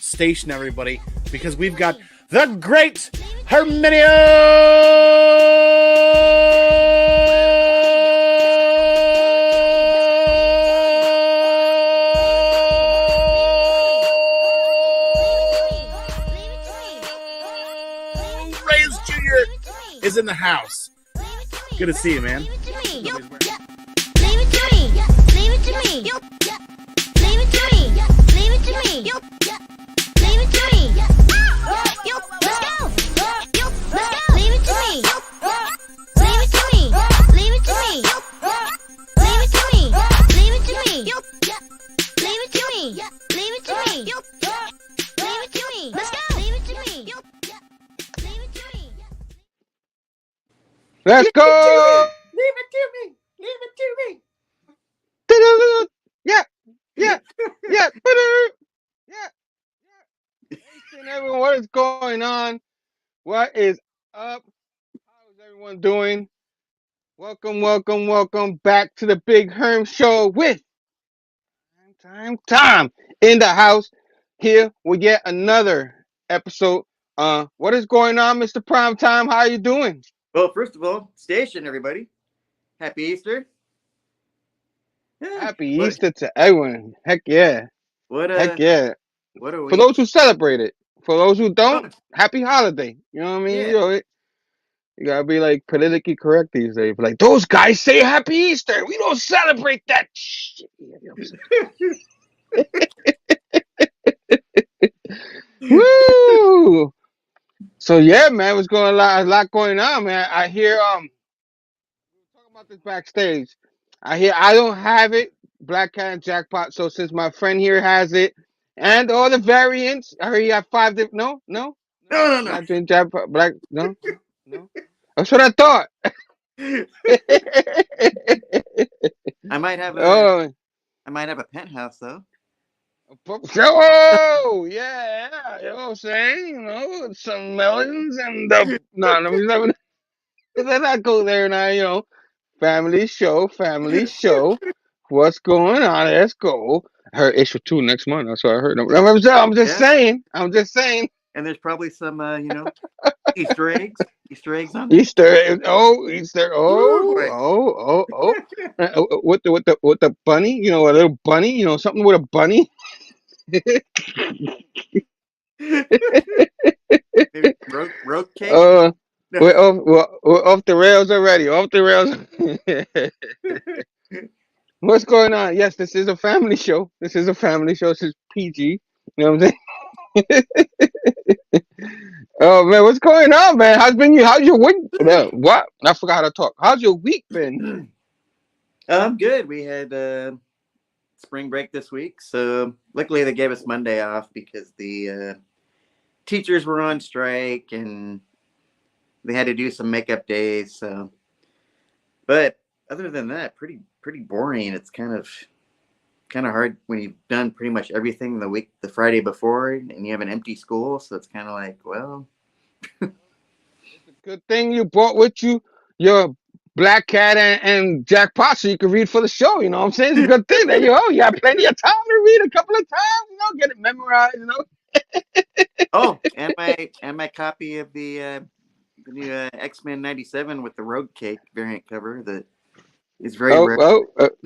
station, everybody, because we've got the great Herminio! Reyes Jr. is in the house. Good to see you, man. Leave it to me. Leave it to me. Leave it to me. Leave it to me. Leave it to me. Let's go. Let's go. Leave it to me. Leave it to me. Leave it to me. Leave it to me. Leave it to me. Leave it to me. Leave it to me. Leave it to me. Let's go. Leave it to me. Leave it to me. Let's go. Leave it to me. Leave it to me. Yeah. Yeah. Listen, everyone, what is going on? What is up? How is everyone doing? Welcome back to the Big Herm Show with Time in the house here with yet another episode. What is going on, Mr. Primetime? How are you doing? Well, first of all, station, everybody. Happy Easter. Yeah. Happy Easter to everyone. Heck yeah. Heck yeah. What are we? For those who celebrate it. For those who don't, happy holiday. You know what I mean? Yeah. You know, you gotta be like politically correct these days. Like, those guys say happy Easter. We don't celebrate that shit. Woo! So yeah, man, what's going on? A lot going on, man. I hear we were talking about this backstage. I hear I don't have it, Black Cat and Jackpot. So since my friend here has it, and all the variants, I heard you have 5 different. No. No. Not doing Jackpot, Black. No. That's what I thought. I might have a. Oh, I might have a penthouse though. oh yeah, you know what I'm saying? You know, some melons and the let's not go there now. You know, family show. What's going on? Let's go. I heard issue 2 next month. That's what I heard. I'm just saying. And there's probably some, Easter eggs. Easter eggs on there. Easter. Ooh, With the bunny. You know, a little bunny. You know, something with a bunny. Maybe road cake. We're off the rails already. What's going on? Yes, this is a family show. This is PG. You know what I'm saying? Oh man, what's going on, man? How's your week? What? I forgot how to talk. How's your week been? Good. We had spring break this week, so luckily they gave us Monday off because the teachers were on strike and they had to do some makeup days. So, but other than that, pretty boring. It's kind of hard when you've done pretty much everything the Friday before, and you have an empty school. So it's kind of like, well, it's a good thing you brought with you your Black Cat and Jackpot so you can read for the show. You know what I'm saying? It's a good thing that you have plenty of time to read a couple of times. You know, get it memorized. You know. Oh, and my copy of the new X-Men 97 with the Rogue Cake variant cover that is very rare.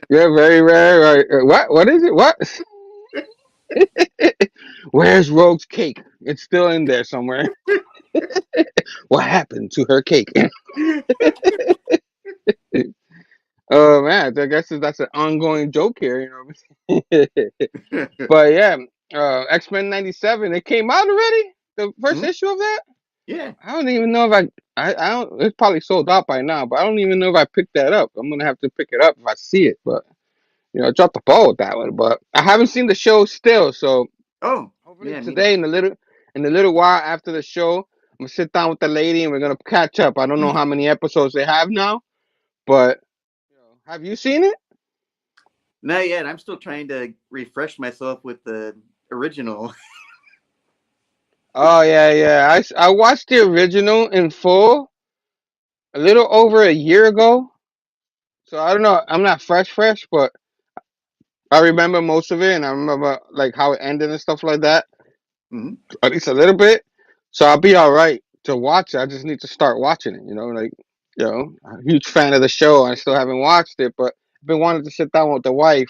Yeah, very rare. What is it? What? Where's Rogue's cake? It's still in there somewhere. What happened to her cake? Oh man, I guess that's an ongoing joke here, you know. But yeah, X-Men 97. It came out already. The first issue of that. Yeah. I don't even know if I don't. It's probably sold out by now, but I don't even know if I picked that up. I'm gonna have to pick it up if I see it. But I dropped the ball with that one. But I haven't seen the show still, so hopefully today in a little while after the show, I'm gonna sit down with the lady and we're gonna catch up. I don't know how many episodes they have now, but have you seen it? Not yet. I'm still trying to refresh myself with the original. Oh yeah. I watched the original in full a little over a year ago. So I don't know. I'm not fresh, but I remember most of it, and I remember like how it ended and stuff like that. Mm-hmm. At least a little bit. So I'll be all right to watch it. I just need to start watching it. I'm a huge fan of the show. I still haven't watched it, but I've been wanting to sit down with the wife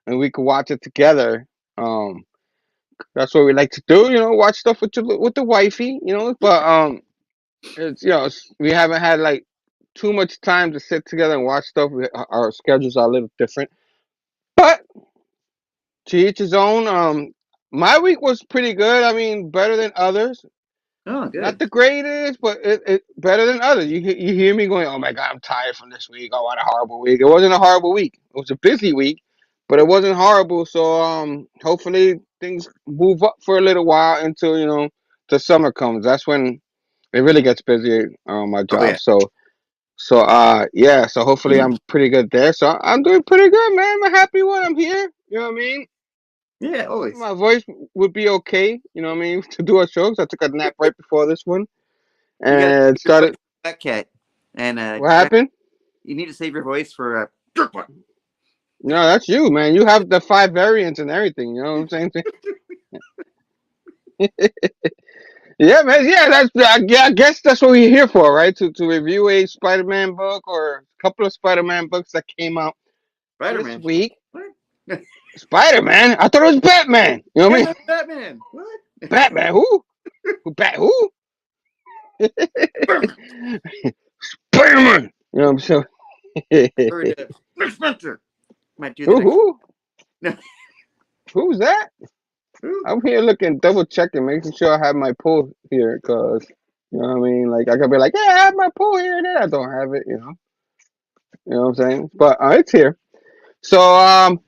and we could watch it together. Um, that's what we like to do. Watch stuff with the wifey. But we haven't had like too much time to sit together and watch stuff. Our schedules are a little different, but to each his own. My week was pretty good. I mean, better than others. Oh, Not good. the greatest, but it better than others. You hear me going, oh my God, I'm tired from this week. Oh, what a horrible week. It wasn't a horrible week. It was a busy week, but it wasn't horrible. So hopefully things move up for a little while until the summer comes. That's when it really gets busy on my Oh yeah. job. So hopefully I'm pretty good there. So I'm doing pretty good, man. I'm happy when I'm here. You know what I mean? Yeah, Hopefully always. my voice would be okay. You know what I mean? To do a show. 'Cause I took a nap right before this one You got to and save your voice started. for Fat Cat, and What happened? you need to save your voice for Jerk. No, that's you, man. You have the 5 variants and everything. You know what I'm saying? Yeah, man. Yeah, I guess that's what we're here for, right? To review a Spider-Man book or a couple of Spider-Man books that came out this Spider-Man. week. What? Spider-Man? I thought it was Batman. You know what I Yeah, mean? that's Batman. What? Batman? Who? Who? Spider-Man. You know what I'm saying? Or Nick Spencer. Might do the Who? next. Who? No. Who's that? Who? I'm here looking, double checking, making sure I have my pull here, cause you know what I mean. Like I could be like, yeah, I have my pull here, and then I don't have it. You know what I'm saying. But it's here. So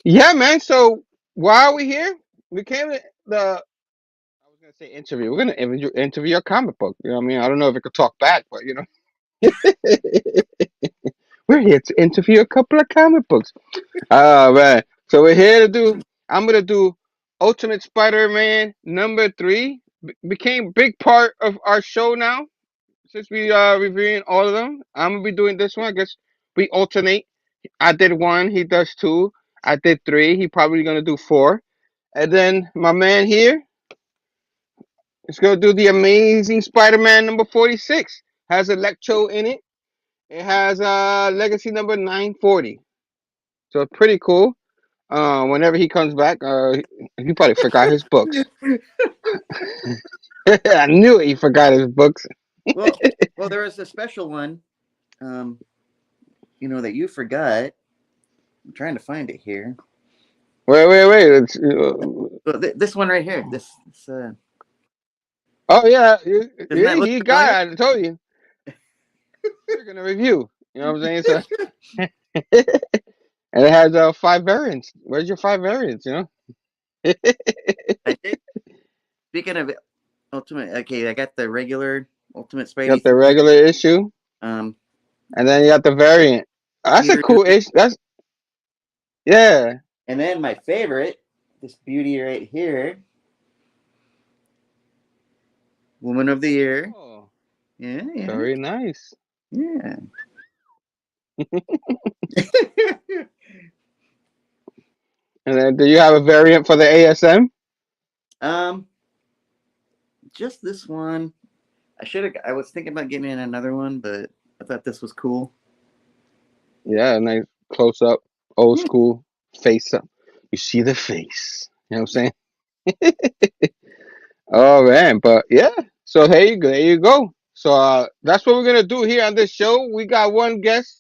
yeah, man. So why are we here? We came to the. I was gonna say interview. We're gonna interview a comic book. You know what I mean? I don't know if it could talk back, but we're here to interview a couple of comic books. Man. So we're here to do. I'm gonna do Ultimate Spider-Man #3. Became big part of our show now since we are reviewing all of them. I'm gonna be doing this one. I guess we alternate. I did one. He does two. I did three. He probably gonna do four. And then my man here is gonna do the Amazing Spider-Man #46. Has Electro in it. It has Legacy number 940. So pretty cool. Whenever he comes back, he probably forgot his books. I knew it, he forgot his books. Well, there was a special one, that you forgot. I'm trying to find it here. Wait. This one right here. This Oh yeah, doesn't that look he familiar? got it. I told you. We're gonna review. You know what I'm saying? So, and it has 5 variants. Where's your 5 variants? I did. Speaking of Ultimate, okay, I got the regular Ultimate You got Spidey the 3. regular issue, Um, and then you got the variant. That's a Peter cool issue. Yeah. and then my favorite, this beauty right here, Woman of the Year. Oh, Yeah. very nice. Yeah. And then, do you have a variant for the ASM? um, just this one. I was thinking about getting in another one, but I thought this was cool. Yeah, nice close up, old school face up. You see the face. You know what I'm saying? Oh man, but yeah. So there you go. So that's what we're gonna do here on this show. We got one person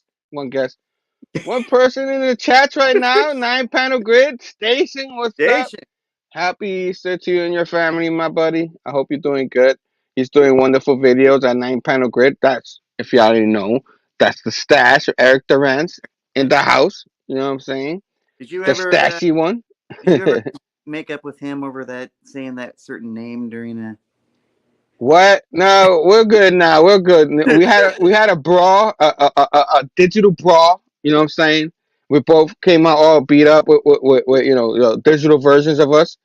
in the chat right now. 9 panel grid station. What's up? Station. Happy Easter to you and your family, my buddy. I hope you're doing good. He's doing wonderful videos at 9 panel grid. That's, if y'all didn't know, that's the stash of Eric Durant's in the house. You know what I'm saying? Did you The ever? stashy one. Did you ever make up with him over that saying that certain name during a? What? No, we're good now. We're good. We had a brawl, a digital brawl. You know what I'm saying? We both came out all beat up with digital versions of us.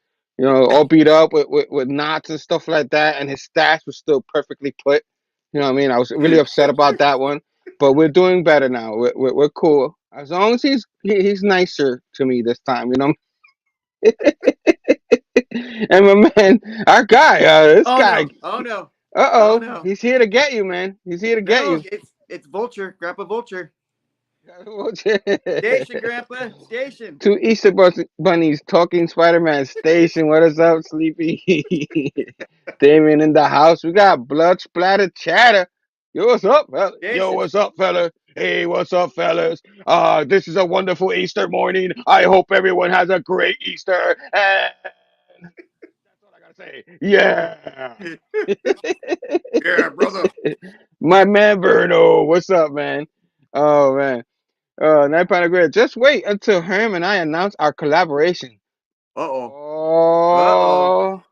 All beat up with knots and stuff like that. And his stash was still perfectly put. You know what I mean? I was really upset about that one, but we're doing better now. We're cool. As long as he's nicer to me this time, you know. And my man, our guy, this Oh guy, no! Oh no! Oh uh-oh, no! he's here to get you, man. He's here to get No, you. it's Vulture, Grandpa Vulture. Station, Grandpa, station. Two Easter bunnies talking Spider-Man station. What is up, Sleepy? Damien in the house. We got blood splattered chatter. Yo, what's up, fella? Yo, Station. what's up, fellas? Hey, what's up, fellas? This is a wonderful Easter morning. I hope everyone has a great Easter. And that's all I gotta say. Yeah. Yeah, brother. My man Verno, what's up, man? Oh man. Night Pound Grid. Just wait until Herm and I announce our collaboration. Uh oh. Uh oh. Oh,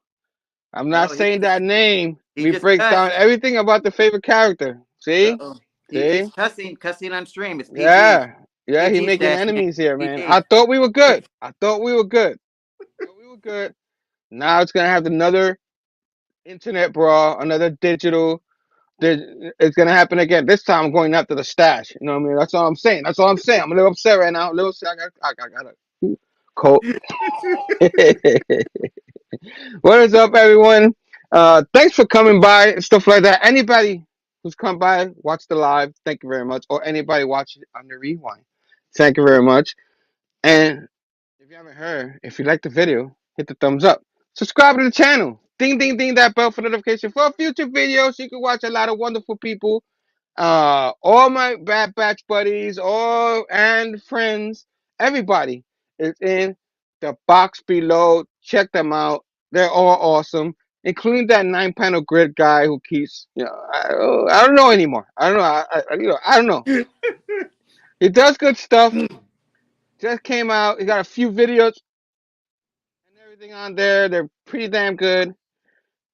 I'm not Oh, saying that name. he We just break down cussed. everything about the favorite character. Uh See? oh. See? He's cussing on stream. It's PG. Yeah. Yeah, he PG making stash, man. enemies here, man. PG. I thought we were good. I thought we were good. Thought we were good. Now it's gonna have another internet brawl, another digital. It's gonna happen again. This time I'm going after the stash. You know what I mean? That's all I'm saying. That's all I'm saying. I'm a little upset right now. A little upset. I got a cold. What is up, everyone? Thanks for coming by and stuff like that. Anybody who's come by, watch the live, thank you very much. Or anybody watch it on the rewind, thank you very much. And if you haven't heard, if you like the video, hit the thumbs up. Subscribe to the channel. Ding, ding, ding that bell for notification for future videos. You can watch a lot of wonderful people. All my Bad Batch buddies, all and friends, everybody is in the box below. Check them out. They're all awesome, including that 9-panel grid guy who keeps, I don't know anymore. I don't know. I don't know. He does good stuff. Just came out. He got a few videos and everything on there. They're pretty damn good.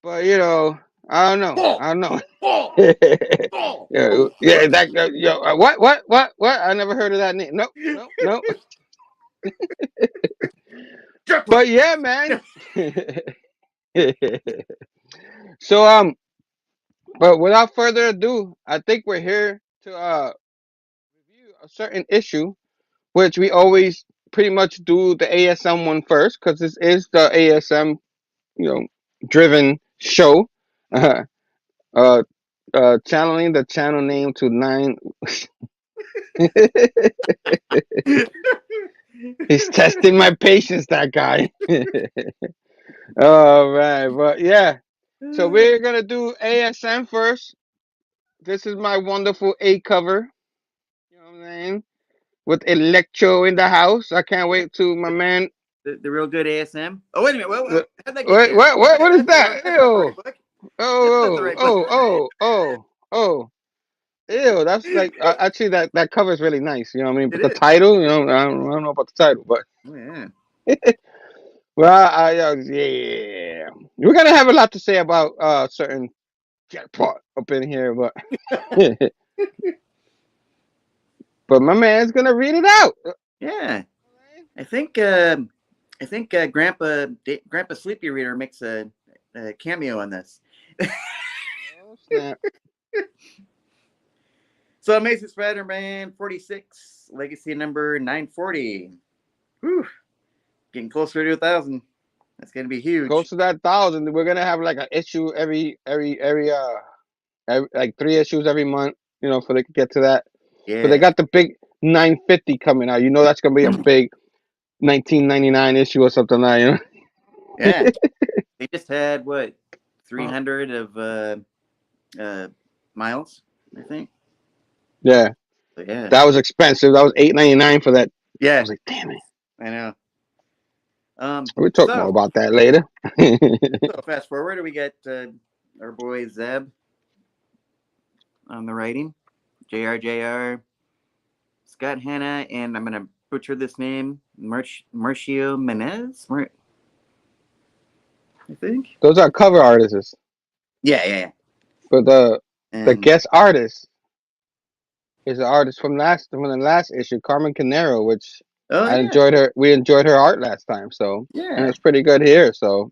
But I don't know. I don't know. Yeah, what? I never heard of that name. Nope, nope, nope. But yeah, man. So but without further ado, I think we're here to review a certain issue, which we always pretty much do the ASM one first, because this is the ASM, driven show. Uh, channeling the channel name to 9. He's testing my patience, that guy. All right, but yeah. So we're gonna do ASM first. This is my wonderful A cover. You know what I'm saying? With Electro in the house. I can't wait to my man. The real good ASM. Oh wait a minute. Wait, How'd that get what? there? What is that? That's not the Ew! right book. That's not the Oh! right book. Oh! Oh! Oh! Oh! Ew! That's like actually that cover is really nice. You know what I mean? But It the is. title, I don't know about the title, but Oh, yeah. well, yeah, we're gonna have a lot to say about certain jackpot up in here, but but my man's gonna read it out. Yeah. I think Grandpa Sleepy Reader makes a cameo on this. Oh, snap. So Amazing Spider-Man 46, Legacy number 940. Whew. Getting closer to 1,000. That's gonna be huge. Close to that 1,000. We're gonna have like an issue every like 3 issues every month. For they could get to that. Yeah. But they got the big 950 coming out. That's gonna be a big 1999 issue or something like that. Yeah. They just had what 300 of miles, I think. Yeah. So, yeah. That was expensive. That was $8.99 for that. Yeah. I was like, damn it. I know. We'll talk more about that later. So fast forward, we get our boy Zeb on the writing, JR, Scott Hanna, and I'm gonna butcher this name, Marcio Menez. I think Those are cover artists. Yeah. But the guest artist is the artist from the last issue, Carmen Canero, which enjoyed her. We enjoyed her art last time, so and it's pretty good here. So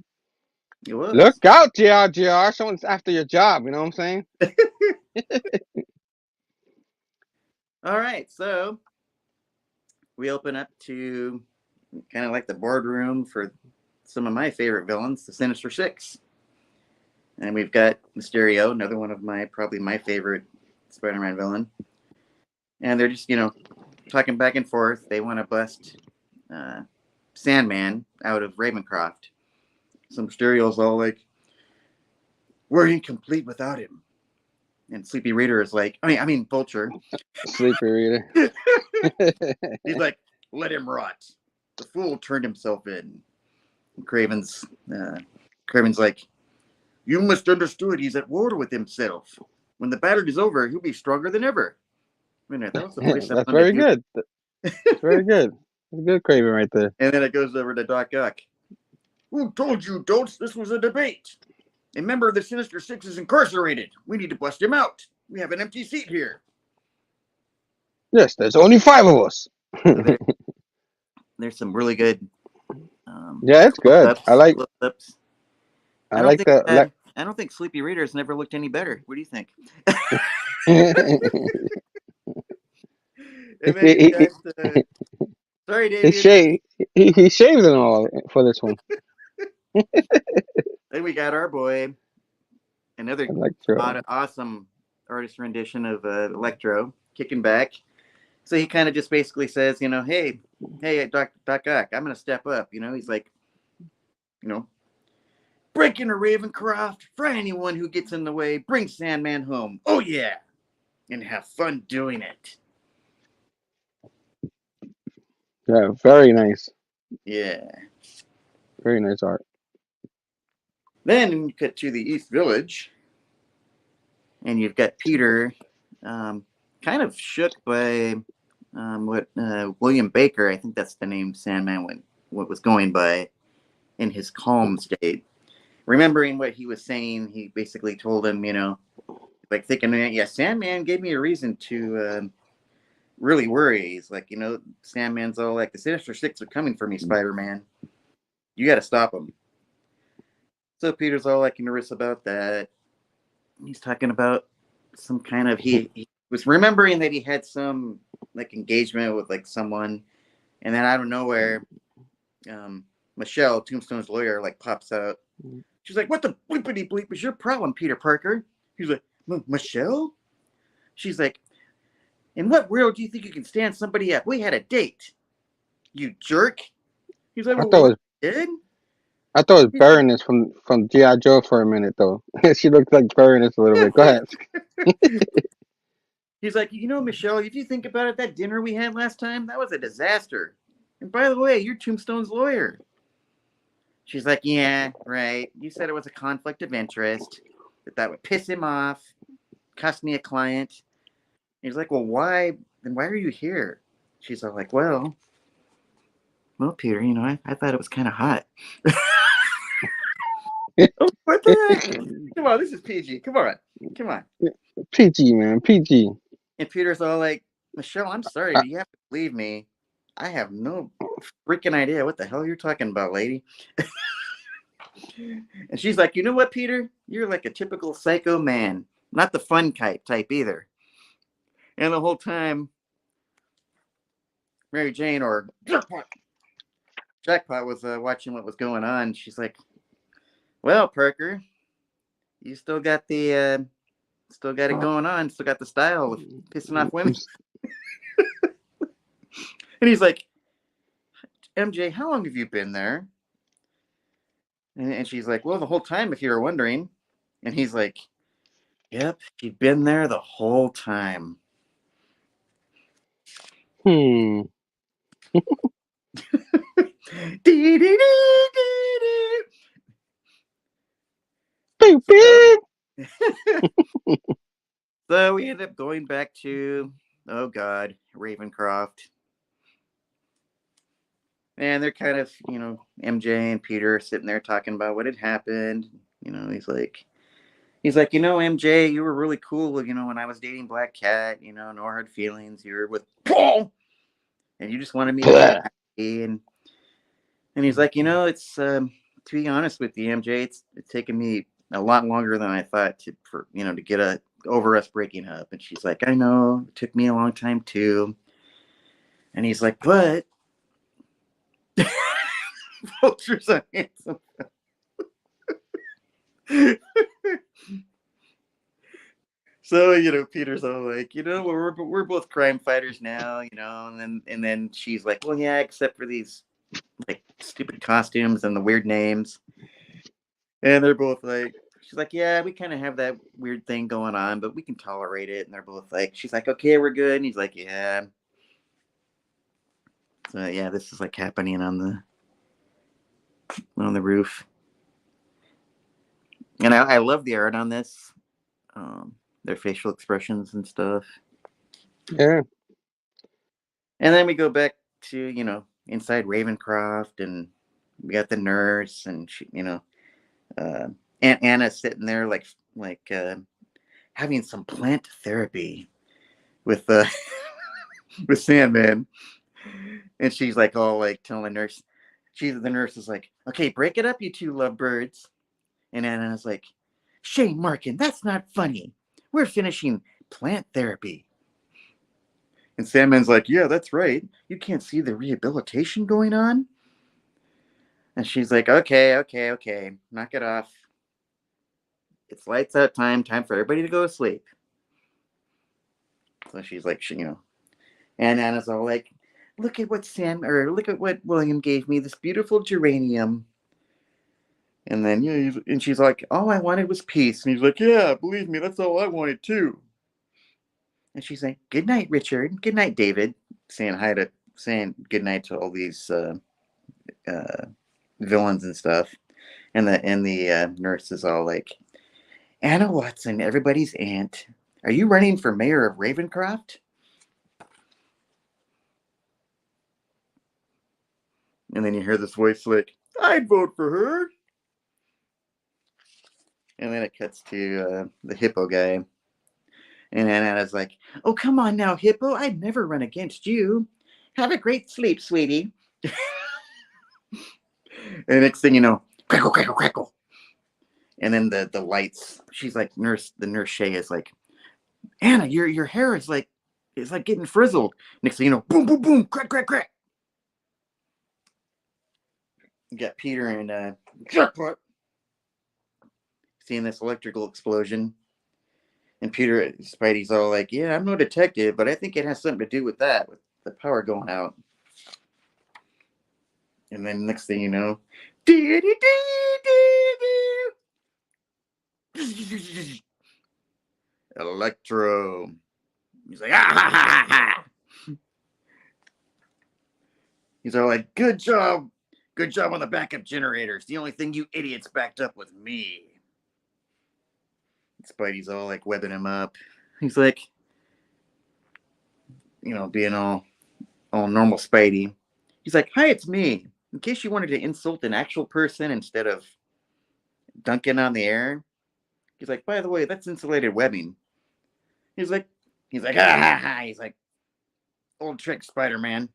it was. Look out, JR. Someone's after your job. You know what I'm saying? All right, so we open up to kind of like the boardroom for some of my favorite villains, the Sinister Six. And we've got Mysterio, another one of probably my favorite Spider-Man villain. And they're just, talking back and forth. They want to bust Sandman out of Ravencroft. So Mysterio's all like, we're incomplete without him. And Sleepy Reader is like, I mean Vulture. Sleepy Reader. He's like, let him rot. The fool turned himself in. And Craven's like, you misunderstood. He's at war with himself. When the battle is over, he'll be stronger than ever. I mean, that was the voice That's very good. That's very good. That's good Craven right there. And then it goes over to Doc Ock. Who told you, Dolts, this was a debate? A member of the Sinister Six is incarcerated. We need to bust him out. We have an empty seat here. Yes, there's only 5 of us. So there's some really good. Yeah, it's good. I like. Close-ups. I like that. I don't think Sleepy Reader's never looked any better. What do you think? And then you got, sorry, David. He shaves and all for this one. Then we got our boy, another awesome artist rendition of Electro, kicking back. So he kind of just basically says, hey, Doc Ock, I'm going to step up. He's like, break into Ravencroft, fry anyone who gets in the way, bring Sandman home. Oh, yeah. And have fun doing it. Yeah, very nice. Yeah. Very nice art. Then you cut to the East Village, and you've got Peter kind of shook by what William Baker, I think that's the name Sandman what was going by, in his calm state. Remembering what he was saying, he basically told him, like thinking, yeah, Sandman gave me a reason to really worry. He's like, Sandman's all like, the Sinister Six are coming for me, Spider-Man. You got to stop them. So Peter's all like nervous about that. He's talking about some kind of, he was remembering that he had some like engagement with like someone, and then out of nowhere, Michelle, Tombstone's lawyer, like pops out. She's like, what the bleepity bleep is your problem, Peter Parker? He's like, Michelle? She's like, in what world do you think you can stand somebody up? We had a date, you jerk. He's like, well, I thought it was Baroness from G.I. Joe for a minute, though. She looked like Baroness a little bit. Go ahead. He's like, Michelle, if you think about it, that dinner we had last time, that was a disaster. And by the way, you're Tombstone's lawyer. She's like, yeah, right. You said it was a conflict of interest, that would piss him off, cost me a client. He's like, well, why? Then why are you here? She's all like, well, Peter, I thought it was kind of hot. What the heck? Come on, this is PG. Come on. PG, man, PG. And Peter's all like, Michelle, I'm sorry, but you have to believe me. I have no freaking idea what the hell you're talking about, lady. And she's like, you know what, Peter? You're like a typical psycho man. Not the fun type either. And the whole time, Mary Jane or Jackpot was watching what was going on. She's like, well, Parker, you still got it going on. Still got the style of pissing off women. And he's like, MJ, how long have you been there? And she's like, well, the whole time, if you were wondering. And he's like, yep, you've been there the whole time. Beep, beep. So we end up going back to, oh God, Ravencroft. And they're kind of, MJ and Peter are sitting there talking about what had happened. He's like, MJ, you were really cool, when I was dating Black Cat, no hard feelings. You were with Paul, and you just wanted me to be happy. And he's like, it's, to be honest with you, MJ, it's taken me a lot longer than I thought to get over us breaking up. And she's like, I know, it took me a long time too. And he's like, but vultures are handsome. So, Peter's all like, we're both crime fighters now, and then she's like, well, yeah, except for these like stupid costumes and the weird names. And they're both like, she's like, yeah, we kind of have that weird thing going on, but we can tolerate it. And they're both like, she's like, okay, we're good. And he's like, yeah. So yeah, this is like happening on the roof. And I love the art on this. Their facial expressions and stuff. Yeah. And then we go back to, inside Ravencroft, and we got the nurse, and she, Aunt Anna's sitting there like having some plant therapy with with Sandman. And she's like all like telling the nurse, the nurse is like, okay, break it up, you two lovebirds. And Anna's like, Shane Markin, that's not funny. We're finishing plant therapy. And Sandman's like, yeah, that's right. You can't see the rehabilitation going on? And she's like, okay. Knock it off. It's lights out time for everybody to go to sleep. So she's like, and Anna's all like, look at what William gave me, this beautiful geranium. And then, and she's like, all I wanted was peace. And he's like, yeah, believe me, that's all I wanted too. And she's like, good night, Richard. Good night, David. Saying good night to all these villains and stuff. And the nurse is all like, Anna Watson, everybody's aunt. Are you running for mayor of Ravencroft? And then you hear this voice like, I'd vote for her. And then it cuts to the hippo guy. And Anna's like, oh, come on now, hippo. I'd never run against you. Have a great sleep, sweetie. And next thing you know, crackle, crackle, crackle. And then the lights, she's like, the nurse Shay is like, Anna, your hair is like getting frizzled. Next thing you know, boom, boom, boom, crack, crack, crack. You got Peter and jackpot seeing this electrical explosion. And Spidey's all like, yeah, I'm no detective, but I think it has something to do with that, with the power going out. And then next thing you know, Electro. He's like, ah, ha, ha, ha. He's all like, good job on the backup generators. The only thing you idiots backed up was me. Spidey's all like webbing him up. He's like, being all normal Spidey. He's like, hi, it's me. In case you wanted to insult an actual person instead of dunking on the air. He's like, by the way, that's insulated webbing. He's like, ha ha ha. He's like, old trick, Spider-Man.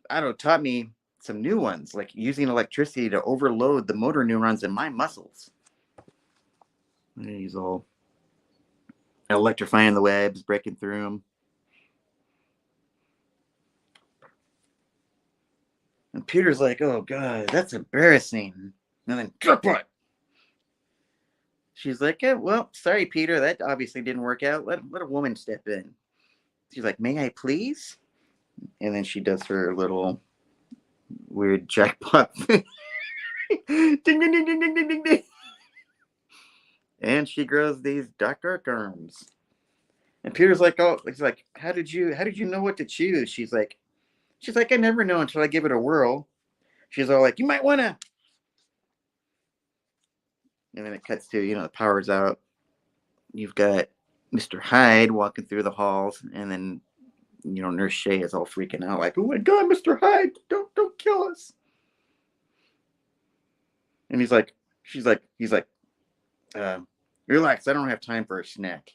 Otto taught me some new ones, like using electricity to overload the motor neurons in my muscles. And he's all electrifying the webs, breaking through them. And Peter's like, oh, God, that's embarrassing. And then, what? She's like, well, sorry, Peter. That obviously didn't work out. Let a woman step in. She's like, may I please? And then she does her little weird jackpot thing. Ding, ding, ding, ding, ding, ding, ding, ding. And she grows these dark arms. And Peter's like, oh, he's like, how did you know what to choose? She's like, I never know until I give it a whirl. She's all like, you might want to. And then it cuts to, the power's out. You've got Mr. Hyde walking through the halls, and then, Nurse Shay is all freaking out, like, oh my God, Mr. Hyde, don't kill us. And he's like, relax, I don't have time for a snack.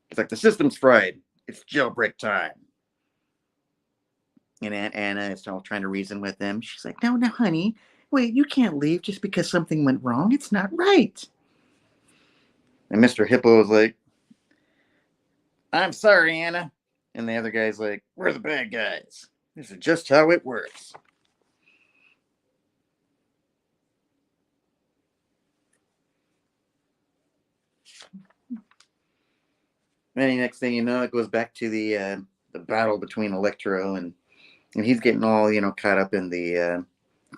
He's like, the system's fried. It's jailbreak time. And Aunt Anna is all trying to reason with him. She's like, no, honey. Wait, you can't leave just because something went wrong. It's not right. And Mr. Hippo is like, I'm sorry, Anna. And the other guy's like, we're the bad guys. This is just how it works. Then the next thing you know, it goes back to the battle between Electro and he's getting all, caught up in the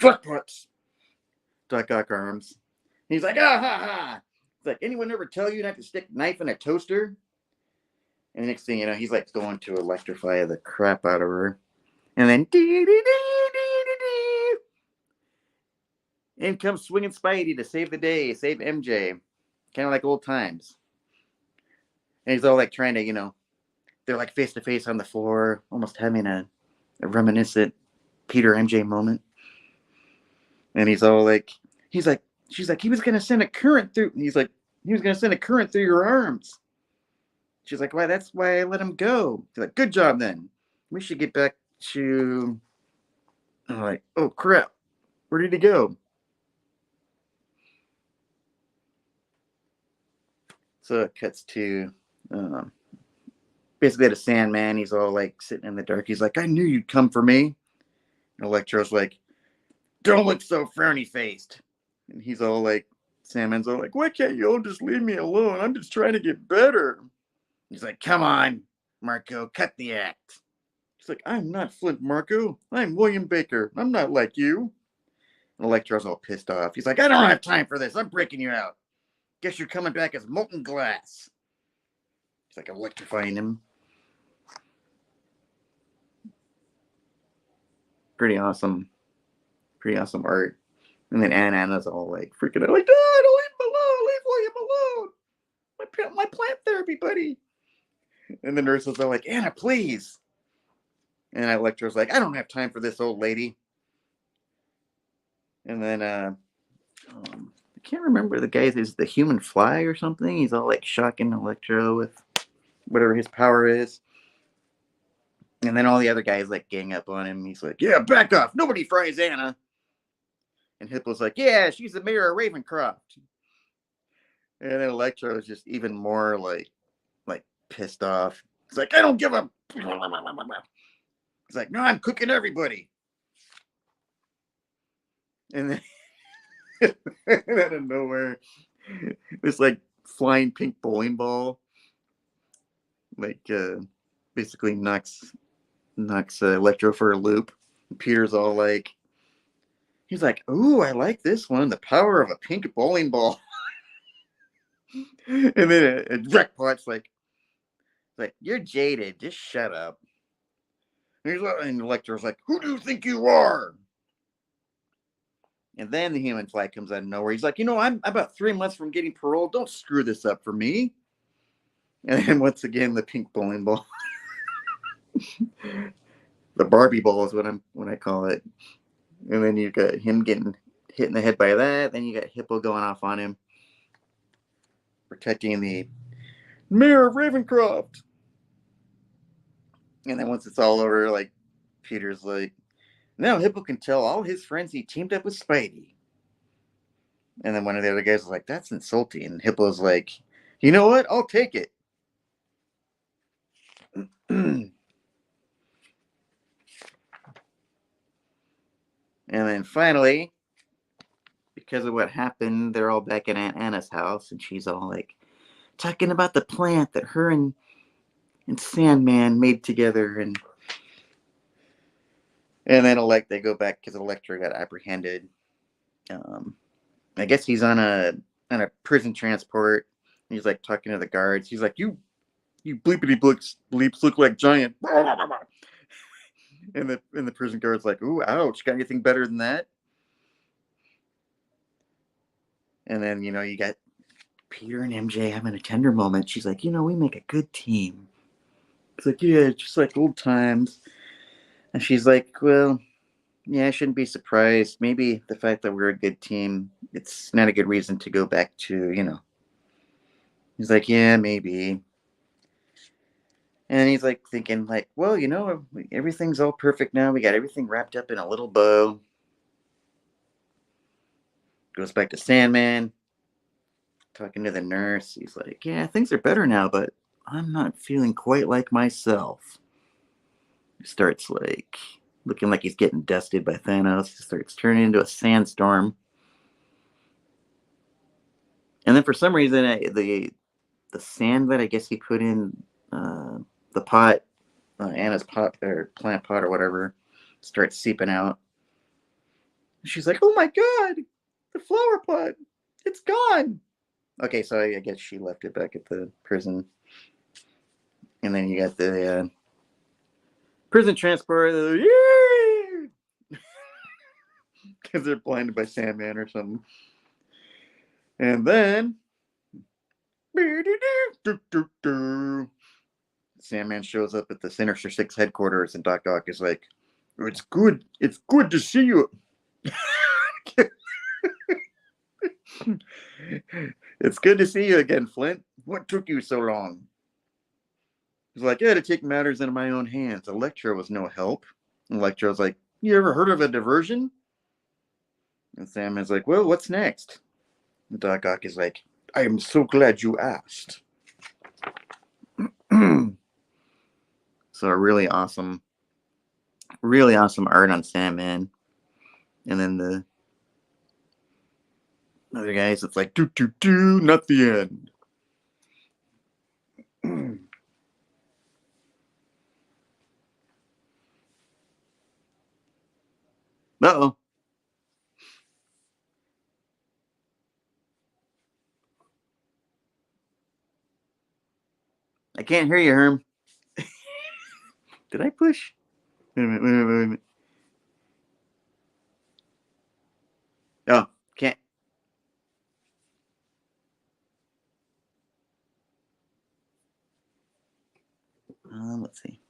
jackpots. Duck arms. He's like, ah ha ha. It's like, anyone ever tell you not to stick a knife in a toaster? And the next thing you know, he's like going to electrify the crap out of her. And then in comes swinging Spidey to save the day, save MJ. Kind of like old times. And he's all like trying to, they're like face to face on the floor, almost having a reminiscent Peter MJ moment. And he's all like, she's like, he was gonna send a current through. He's like, he was gonna send a current through your arms. She's like, why? That's why I let him go. He's like, good job then. We should get back to. I'm like, oh crap, where did he go? So it cuts to basically the Sandman. He's all like sitting in the dark. He's like, I knew you'd come for me. And Electro's like, don't look so frowny faced. And he's all like, Sandman's all like, why can't you all just leave me alone? I'm just trying to get better. He's like, come on, Marco, cut the act. He's like, I'm not Flint Marco. I'm William Baker. I'm not like you. And Electro's all pissed off. He's like, I don't have time for this. I'm breaking you out. Guess you're coming back as molten glass. He's like electrifying him. Pretty awesome art. And then Anna's all like freaking out, like, Dad, leave him alone, leave William alone. My plant therapy buddy. And the nurse was all like, Anna, please. And Electro's like, I don't have time for this old lady. And then I can't remember the guy's is the Human Fly or something. He's all like shocking Electro with whatever his power is. And then all the other guys like gang up on him. He's like, yeah, back off. Nobody fries Anna. And Hipple's like, yeah, she's the mayor of Ravencroft. And then Electro is just even more like pissed off. He's like, I don't give a. He's like, no, I'm cooking everybody. And then out of nowhere, this like flying pink bowling ball, like basically knocks Electro for a loop. And Peter's all like, he's like, ooh, I like this one. The power of a pink bowling ball. And then a Wreckpot's like, you're jaded. Just shut up. And Electro's like, who do you think you are? And then the Human Fly comes out of nowhere. He's like, I'm about 3 months from getting parole. Don't screw this up for me. And then once again, the pink bowling ball. The Barbie ball is what I call it. And then you got him getting hit in the head by that. Then you got Hippo going off on him, protecting the mayor of Ravencroft. And then once it's all over, like, Peter's like, now Hippo can tell all his friends he teamed up with Spidey. And then one of the other guys was like, that's insulting. And Hippo's like, you know what? I'll take it. And then finally, because of what happened, they're all back at Aunt Anna's house, and she's all like talking about the plant that her and Sandman made together, and then they go back because Electro got apprehended. I guess he's on a prison transport. He's like talking to the guards. He's like, you bleepity bleeps look like giant. And the prison guard's like, ooh, ouch, got anything better than that? And then, you got Peter and MJ having a tender moment. She's like, we make a good team. It's like, yeah, just like old times. And she's like, well, yeah, I shouldn't be surprised. Maybe the fact that we're a good team, it's not a good reason to go back to, He's like, yeah, maybe. And he's like thinking like, well, everything's all perfect now. We got everything wrapped up in a little bow. Goes back to Sandman, talking to the nurse. He's like, yeah, things are better now, but I'm not feeling quite like myself. starts like looking like he's getting dusted by Thanos. He starts turning into a sandstorm. And then for some reason, the sand that I guess he put in the pot, Anna's pot or plant pot or whatever, starts seeping out. She's like, "Oh my god, the flower pot, it's gone." Okay, so I guess she left it back at the prison. And then you got the prison transport. Yay! Because they're blinded by Sandman or something. And then Sandman shows up at the Sinister Six headquarters, and Doc Ock is like, It's good to see you." "It's good to see you again, Flint. What took you so long?" He's like, "I had to take matters into my own hands. Electro was no help." And Electro's like, "You ever heard of a diversion?" And Sandman's like, "Well, what's next?" And Doc Ock is like, "I am so glad you asked." So really awesome art on Sandman. And then the other guys, it's like, not the end. Uh-oh. I can't hear you, Herm. Did I push? Wait a minute. Oh, can't. Let's see.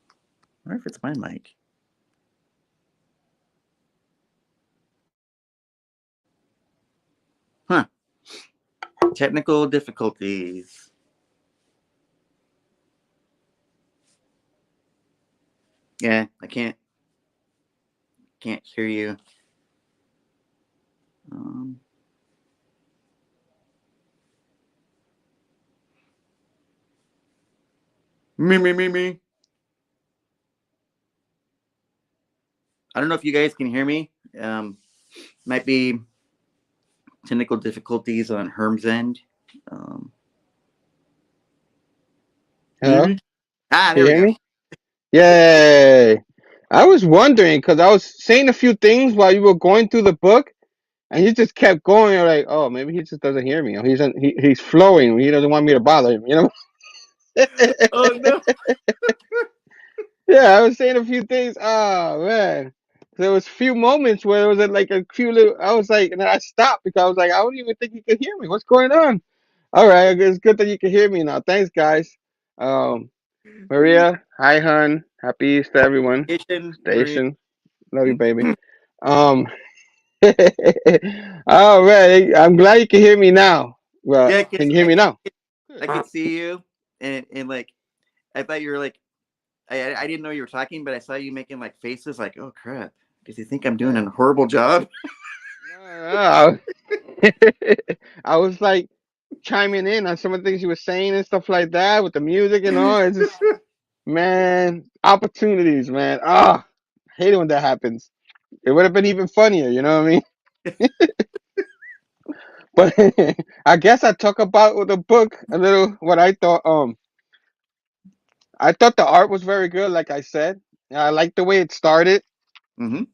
I wonder if it's my mic. Huh. Technical difficulties. Yeah, I can't hear you. Me. I don't know if you guys can hear me. Might be technical difficulties on Herm's end. Hello? There Can we you hear go. me? Yay! I was wondering because I was saying a few things while you were going through the book, and he just kept going. You're like, oh, maybe he just doesn't hear me. Or he's flowing. He doesn't want me to bother him. You know? Oh no. Yeah, I was saying a few things. Oh man, there was a few moments where it was like a few little. I was like, and then I stopped because I was like, I don't even think he could hear me. What's going on? All right, it's good that you can hear me now. Thanks, guys. Um, Maria, hi, hun. Happy Easter, everyone. Marie. Station, love you, baby. Um, all right. I'm glad you can hear me now. Well, Yeah, can you hear me now? I could see you, and like I thought you were like I didn't know you were talking, but I saw you making like faces, like, "Oh crap, does he think I'm doing a horrible job?" No. I was like chiming in on some of the things you were saying and stuff like that with the music and all. It's just, man, opportunities, man. Ah, hate it when that happens. It would have been even funnier, you know what I mean? But I guess I talk about with the book a little what I thought. I thought the art was very good, like I said. I liked the way it started Mm-hmm.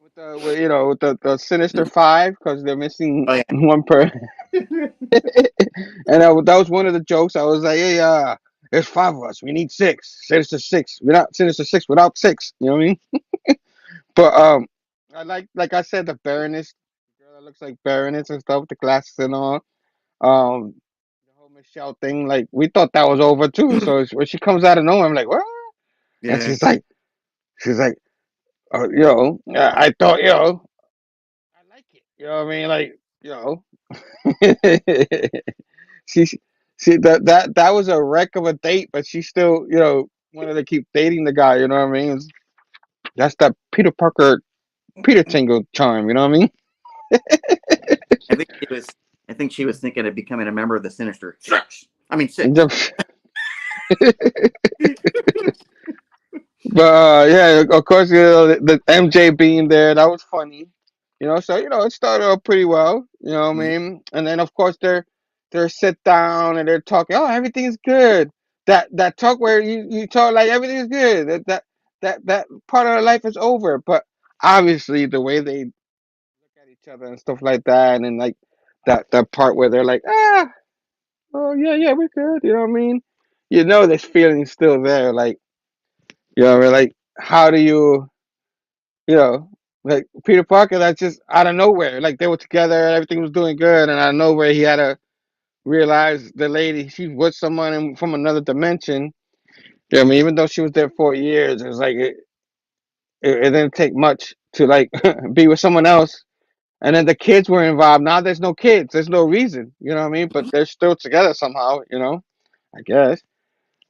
with the Sinister Five because they're missing Oh one per. And that was one of the jokes. I was like, hey, there's five of us. We need six. Sinister Six. Without Sinister Six, without six. You know what I mean? But I like I said, the Baroness, the girl that looks like Baroness and stuff, with the glasses and all. The whole Michelle thing, like we thought that was over too. So when she comes out of nowhere, I'm like, what? And yeah. she's like, I thought, I like it. You know what I mean? Like, she she that was a wreck of a date, but she still, wanted to keep dating the guy. You know what I mean? That's that Peter Parker, Peter Tingle charm. You know what I mean? I think she was thinking of becoming a member of the Sinister Six. I mean Six. Yeah, of course, the MJ being there, that was funny. So it started off pretty well. You know what I Yeah. mean? And then of course they're sit down and they're talking. Oh, everything's good. That talk where you talk like everything's good. That part of their life is over. But obviously the way they look at each other and stuff like that, and then like that part where they're like, oh yeah, we're good. You know what I mean? This feeling's still there. Like like how do you? You know, like Peter Parker, that's just out of nowhere. Like they were together, everything was doing good, and out of nowhere he had to realize the lady she's with someone from another dimension. I mean, even though she was there 4 years, it was like it didn't take much to like be with someone else. And then the kids were involved. Now there's no kids. There's no reason. You know what I mean? But they're still together somehow. I guess.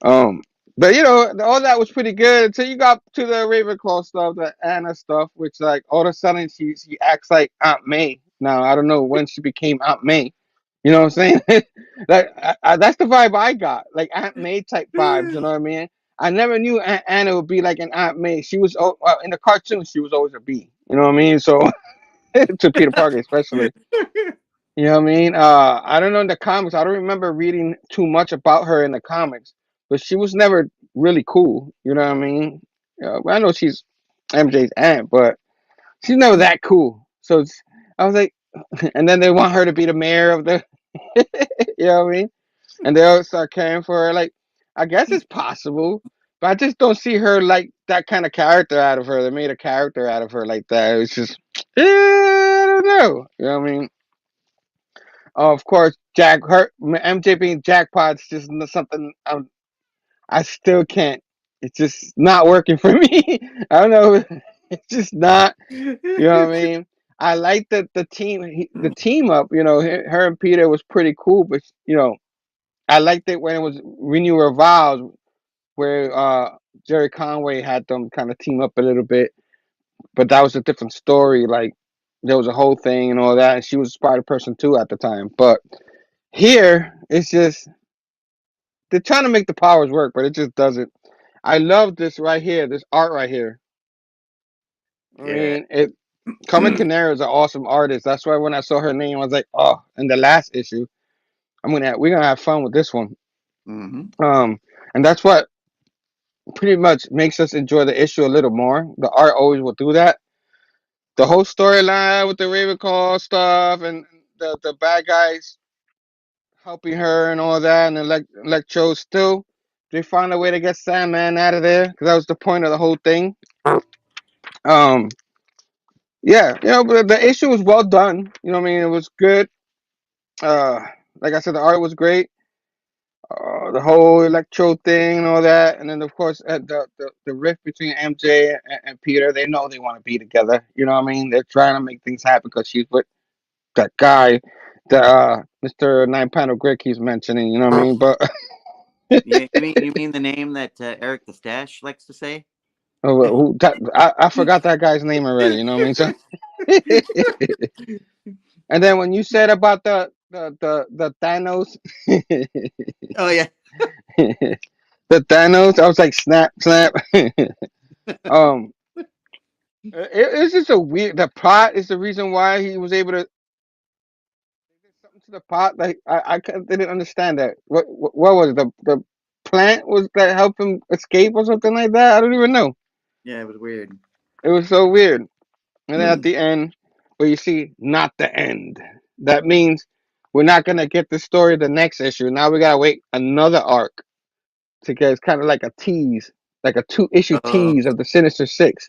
Um, but all that was pretty good until you got to the Ravenclaw stuff, the Anna stuff, which like all of a sudden she acts like Aunt May. Now I don't know when she became Aunt May. You know what I'm saying? Like that's the vibe I got, like Aunt May type vibes. You know what I mean? I never knew Anna would be like an Aunt May. She was in the cartoon. She was always a bee. You know what I mean? So to Peter Parker especially. You know what I mean? I don't know in the comics. I don't remember reading too much about her in the comics, but she was never really cool. You know what I mean? I know she's MJ's aunt, but she's never that cool. So I was like, and then they want her to be the mayor of the, you know what I mean? And they all start caring for her. Like, I guess it's possible, but I just don't see her like that kind of character out of her. They made a character out of her like that. It was just, I don't know. You know what I mean? Of course, MJ being jackpot's just something I still can't. It's just not working for me. I don't know. It's just not. You know what I mean? I like the team up. Her and Peter was pretty cool, but I liked it when it was Renew Your Vows, where Jerry Conway had them kind of team up a little bit, but that was a different story. Like there was a whole thing and all that, and she was a Spider Person too at the time, but. Here, it's just they're trying to make the powers work, but it just doesn't. I love this right here, this art right here. I Yeah. mean, ComicManAndy is an awesome artist. That's why when I saw her name, I was like, oh, in the last issue, we're gonna have fun with this one. Hmm. And that's what pretty much makes us enjoy the issue a little more. The art always will do that. The whole storyline with the Ravenclaw stuff and the bad guys helping her and all that, and Electro still. They found a way to get Sandman out of there because that was the point of the whole thing. Um, yeah, but the issue was well done. You know what I mean? It was good. Uh, like I said, the art was great. The whole Electro thing and all that, and then of course the rift between MJ and Peter. They know they want to be together. You know what I mean? They're trying to make things happen because she's with that guy, the Mr. Nine Panel Grid keeps mentioning. You know what I mean? But You mean the name that Eric the Stash likes to say? I forgot that guy's name already. You know what I mean? So, and then when you said about the Thanos, Oh yeah. the Thanos, I was like, snap, snap. um, it's just a weird. The plot is the reason why he was able to something to the pot. Like didn't understand that. What was it? The plant was that helped him escape or something like that? I don't even know. Yeah, it was weird. It was so weird. And then at the end, where you see not the end, that means we're not gonna get the story the next issue. Now we gotta wait another arc to get. It's kind of like a tease, like a 2-issue Oh, tease of the Sinister Six.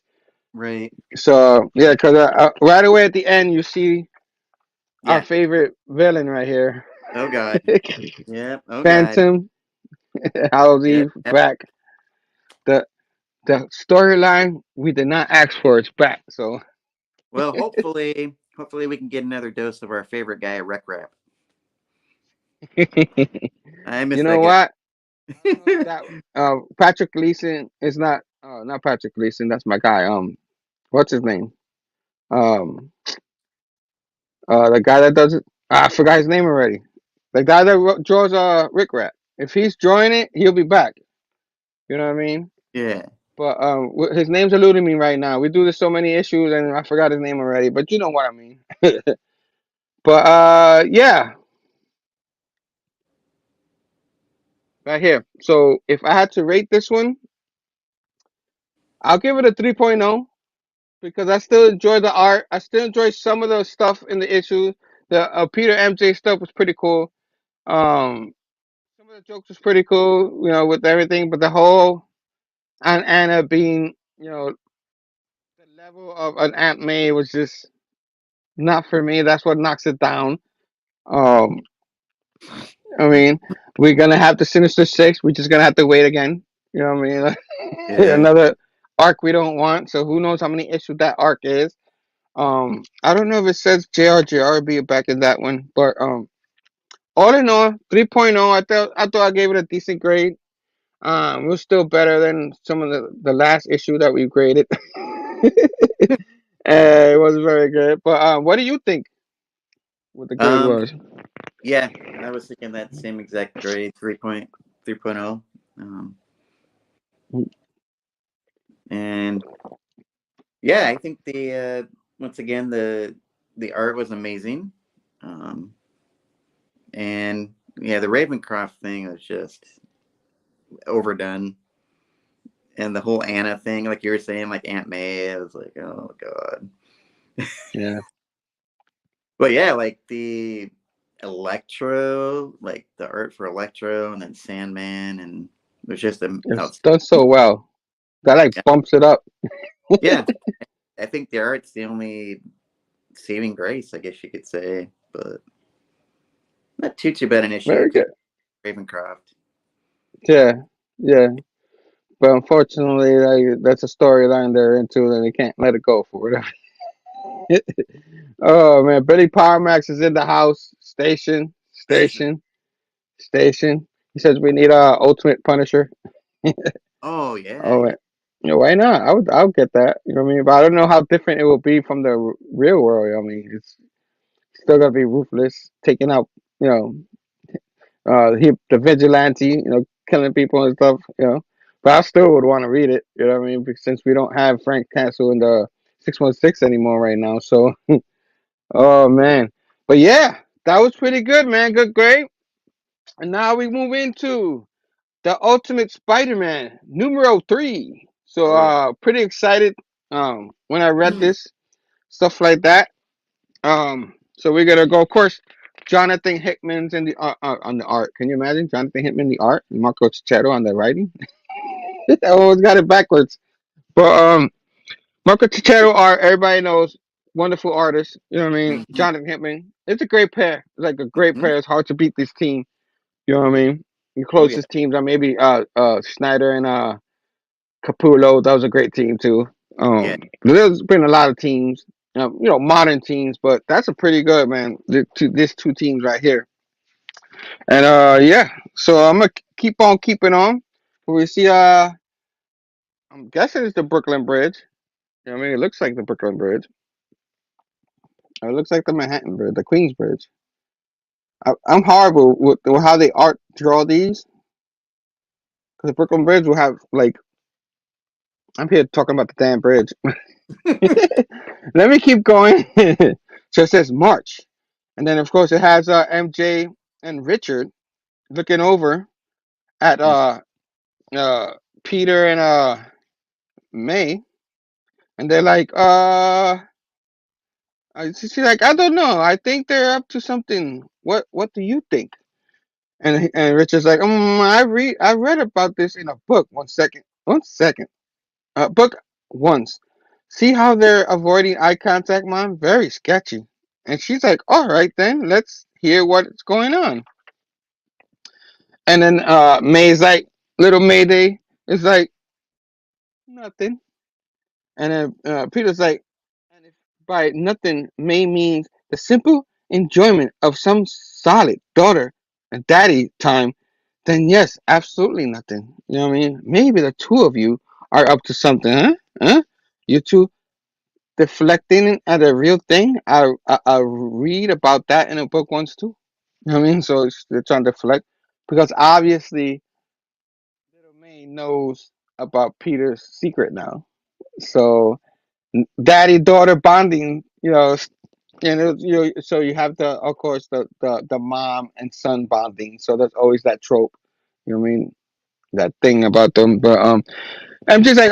right. So yeah, because right away at the end you see our Yeah. favorite villain right here, Oh God. Yeah. Oh God. Phantom. How's Yep. Eve Yep. back? The the storyline we did not ask for is back. So Well, hopefully we can get another dose of our favorite guy, Rec Rap. I you miss know that guy. what? I don't know if that Patrick Gleason is not Patrick Gleason. That's my guy. What's his name? Um, the guy that does it. I forgot his name already. The guy that draws Rick Rat. If he's drawing it, he'll be back. You know what I mean? Yeah. But his name's eluding me right now. We do this so many issues, and I forgot his name already. But you know what I mean. But yeah, right here. So if I had to rate this one, I'll give it a 3.0 because I still enjoy the art. I still enjoy some of the stuff in the issue. The Peter MJ stuff was pretty cool. Some of the jokes was pretty cool, you know, with everything. But the whole Aunt Anna being, you know, the level of an Aunt May was just not for me. That's what knocks it down. Um, I mean, we're gonna have the Sinister Six. We're just gonna have to wait again. You know what I mean? Yeah. Another arc we don't want. So who knows how many issues that arc is? I don't know if it says JRJR be back in that one, but all in all, 3.0. I thought I gave it a decent grade. It was still better than some of the last issue that we graded. It was very good. But what do you think? What the grade Um. was? Yeah, I was thinking that same exact grade, 3.0. And yeah, I think the once again the art was amazing. Um, and yeah, the Ravencroft thing was just overdone. And the whole Anna thing, like you were saying, like Aunt May, I was like, oh god. Yeah, But yeah, like the Electro, like the art for Electro, and then Sandman, and it was just a it's done so well. That like yeah, bumps it up. yeah. I think the art's the only saving grace, I guess you could say, but not too bad an issue. Very It could good. be Ravencroft. Yeah, yeah. But unfortunately, like, that's a storyline they're into, and they can't let it go for whatever. Oh man, Billy Power Max is in the house. Station. He says we need a Ultimate Punisher. Oh yeah, Oh, yeah, wait. You know, why not? I'll get that. You know what I mean? But I don't know how different it will be from the real world. I mean, it's still gonna be ruthless, taking out, you know, the vigilante, you know, killing people and stuff, you know. But I still would want to read it, you know what I mean? Because since we don't have Frank Castle in the 616 anymore right now, so oh man. But yeah, that was pretty good, man. Good grade. And now we move into the Ultimate Spider-Man numero 3. So oh yeah. pretty excited when I read this, stuff like that. So we're gonna go, of course. Jonathan Hickman's in the on the art. Can you imagine Jonathan Hickman the art, Marco Cicchetto on the writing? I always got it backwards. But Marco Cicchetto art, everybody knows, wonderful artist. You know what I mean? Mm-hmm. Jonathan Hickman. It's a great pair. It's like a great Mm-hmm. pair. It's hard to beat this team. You know what I mean? The Oh yeah, closest teams are maybe Snyder and Capullo. That was a great team too. yeah. There's been a lot of teams, you know, modern teams, but that's a pretty good man. This two teams right here, and yeah. So I'm gonna keep on keeping on. We see I'm guessing it's the Brooklyn Bridge. You know what I mean? It looks like the Brooklyn Bridge. It looks like the Manhattan Bridge, the Queens Bridge. I'm horrible with how they art draw these because the Brooklyn Bridge will have like I'm here talking about the damn bridge. Let me keep going. So it says March. And then, of course, it has MJ and Richard looking over at uh, Peter and May. And they're like, she's like, I don't know. I think they're up to something. What do you think? And Richard's like, I read about this in a book. One second. Book once. See how they're avoiding eye contact, Mom? Very sketchy. And she's like, all right, then let's hear what's going on. And then May's like, little Mayday is like, nothing. And then Peter's like, and if by nothing May means the simple enjoyment of some solid daughter and daddy time, then yes, absolutely nothing. You know what I mean? Maybe the two of you are up to something, huh? Huh? You two deflecting at a real thing. I read about that in a book once too. You know what I mean? So they're trying to deflect because obviously little May knows about Peter's secret now. So daddy daughter bonding, so you have the of course the mom and son bonding. So there's always that trope. You know what I mean? That thing about them. But I'm just like,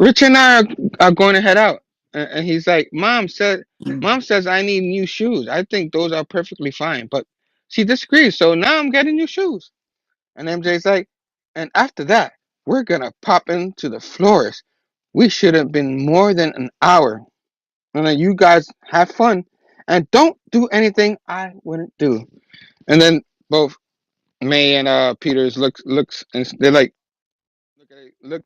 Rich and I are going to head out. And he's like, Mom says I need new shoes. I think those are perfectly fine. But she disagrees. So now I'm getting new shoes. And MJ's like, and after that, we're going to pop into the florist. We should have been more than an hour. And then you guys have fun. And don't do anything I wouldn't do. And then both May and Peters looks and they're like,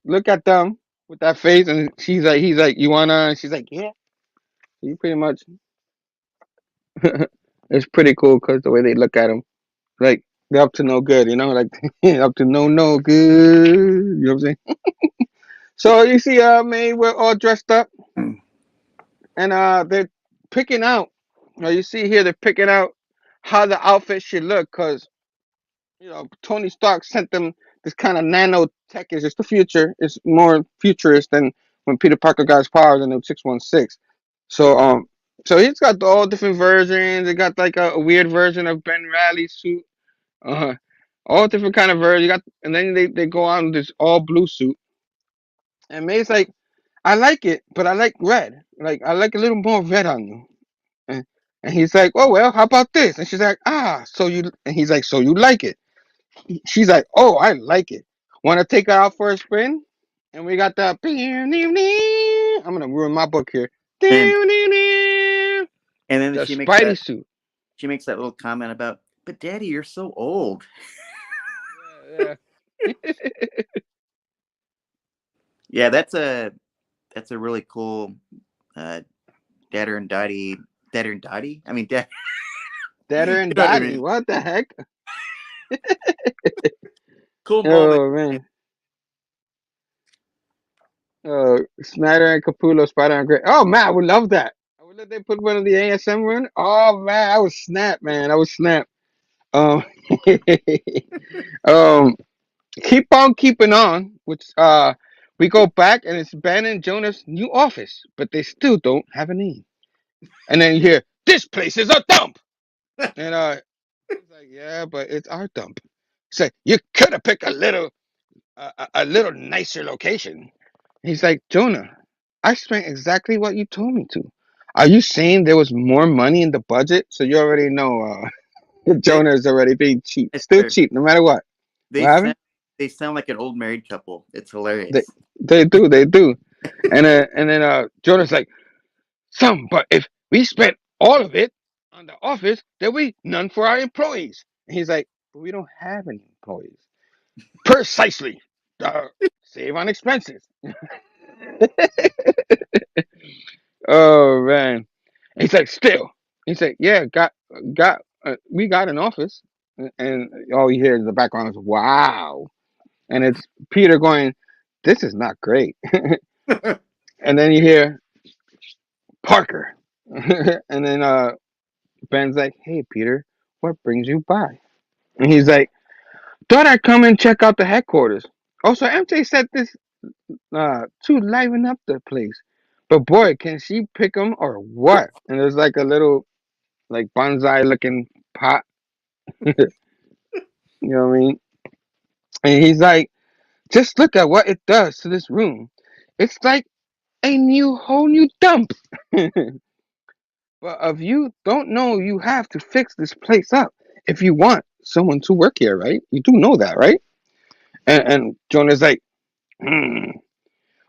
look at them with that face, and he's like, you wanna? And she's like, yeah. You pretty much. It's pretty cool because the way they look at him, like they're up to no good, like up to no good. You know what I'm saying? So you see, May, we're all dressed up, and they're picking out. You see here, they're picking out how the outfit should look, because Tony Stark sent them this kind of nanotech. Is just the future. It's more futurist than when Peter Parker got his powers in the 616. So he's got all different versions. They got like a weird version of Ben Reilly's suit. Uh, all different kind of versions. And then they go on this all blue suit. And May's like, I like it, but I like red. Like I like a little more red on you. And he's like, oh well, how about this? And she's like, and he's like, so you like it? She's like, oh, I like it. Want to take her out for a spin? And we got the. I'm gonna ruin my book here. And The and then Spidey suit. she makes that little comment about, but Daddy, you're so old. Yeah. Yeah, that's a really cool Dadder and Dottie. I mean, Dadder and Dottie. What the heck? Cool moment. Oh man. Oh, Snyder and Capullo, Spider and Gray. Oh man, I would love that. I would let they put one of the ASM run. Oh man, I would snap, man. I would snap. Um, um, keep on keeping on. Which we go back and it's Ben and Jonah's new office, but they still don't have a name. And then you hear, "This place is a dump," and it's like, yeah, but it's our dump. It's like you could have picked a little nicer location. He's like, Jonah, I spent exactly what you told me to. Are you saying there was more money in the budget? So you already know Jonah is already being cheap. Still cheap, no matter what. They sound like an old married couple. It's hilarious. They do. And then Jonah's like, but if we spent all of it on the office, there'll be none for our employees. And he's like, but we don't have any employees. Precisely. Save on expenses. Oh man. He's like, still. He's like, yeah, we got an office, and all you hear in the background is wow, and it's Peter going, this is not great, and then you hear Parker, and then Ben's like, hey Peter, what brings you by? And he's like, thought I'd come and check out the headquarters. Also, MJ said this to liven up the place. But boy, can she pick them or what? And there's like a little, like bonsai looking pot. You know what I mean? And he's like, just look at what it does to this room. It's like a whole new dump. But if you don't know, you have to fix this place up if you want someone to work here, right? You do know that, right? And Jonah's like,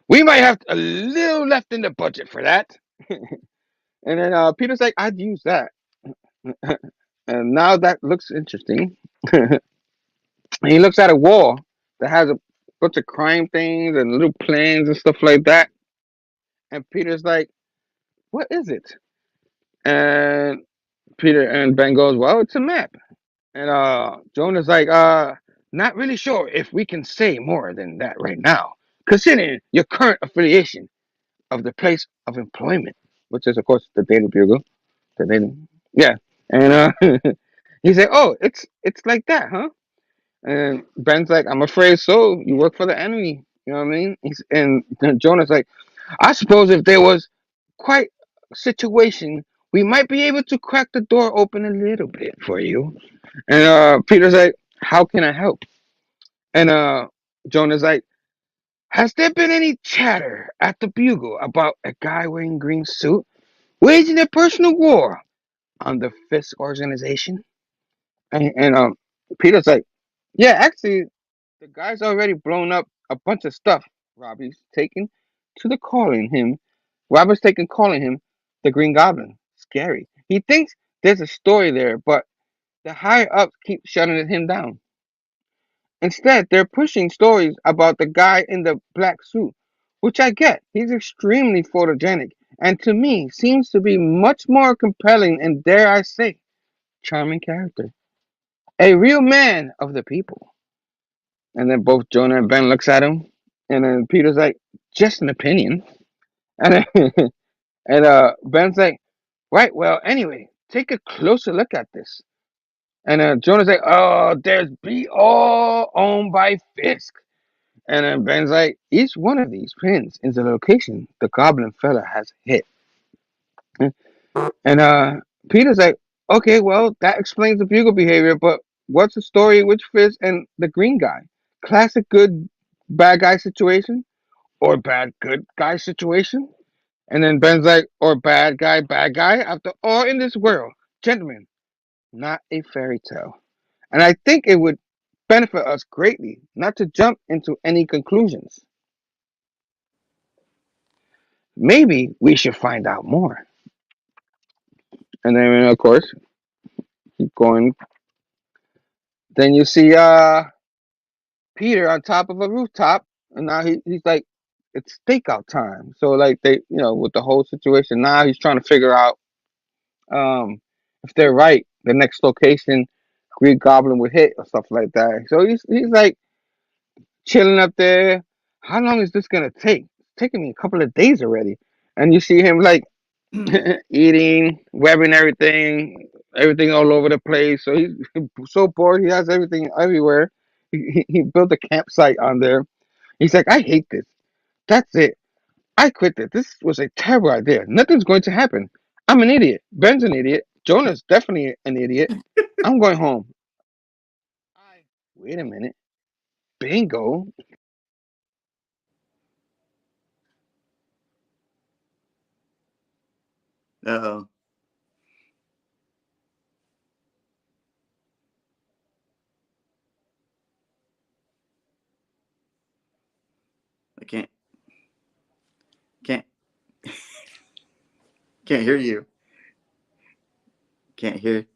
we might have a little left in the budget for that. And then Peter's like, I'd use that. And now that looks interesting. And he looks at a wall that has a bunch of crime things and little plans and stuff like that. And Peter's like, what is it? And Peter and Ben goes, well, it's a map. And Jonah's like, not really sure if we can say more than that right now, considering your current affiliation of the place of employment, which is, of course, the Daily Bugle. The Daily, yeah. And he's like, oh, it's like that, huh? And Ben's like, I'm afraid so. You work for the enemy. You know what I mean? And Jonah's like, I suppose if there was quite a situation, we might be able to crack the door open a little bit for you. And Peter's like, how can I help? And Jonah's like, has there been any chatter at the Bugle about a guy wearing green suit waging a personal war on the Fist organization? And Peter's like, yeah, actually, the guy's already blown up a bunch of stuff. Robbie's taken to the calling him. Robert's taken calling him the Green Goblin. Scary. He thinks there's a story there, but the higher ups keep shutting him down. Instead, they're pushing stories about the guy in the black suit, which I get. He's extremely photogenic, and to me seems to be much more compelling and, dare I say, charming character. A real man of the people. And then both Jonah and Ben looks at him, and then Peter's like, just an opinion. And Ben's like, right, well, anyway, take a closer look at this. And Jonah's like, oh, there's be all owned by Fisk. And then Ben's like, each one of these pins is a location the goblin fella has hit. And Peter's like, okay, well, that explains the bugle behavior, but what's the story with Fisk and the green guy? Classic good bad guy situation? Or bad good guy situation? And then Ben's like, or bad guy, after all in this world. Gentlemen, not a fairy tale. And I think it would benefit us greatly not to jump into any conclusions. Maybe we should find out more. And then, of course, keep going. Then you see Peter on top of a rooftop, and now he's like, it's stakeout time. So like with the whole situation, now he's trying to figure out if they're right, the next location Green Goblin would hit or stuff like that. So he's like chilling up there. How long is this gonna take? It's taking me a couple of days already. And you see him like eating, webbing everything all over the place. So he's so bored. He has everything everywhere. He built a campsite on there. He's like, I hate this. That's it. I quit this. This was a terrible idea. Nothing's going to happen. I'm an idiot. Ben's an idiot. Jonah's definitely an idiot. I'm going home. Wait a minute. Bingo. Uh-oh. I can't can't hear you. Can't hear.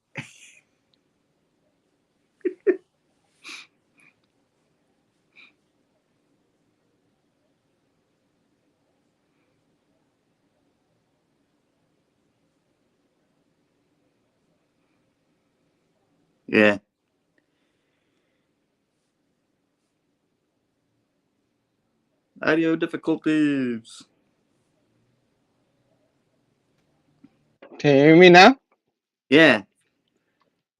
Yeah. Audio difficulties. Can you hear me now? Yeah.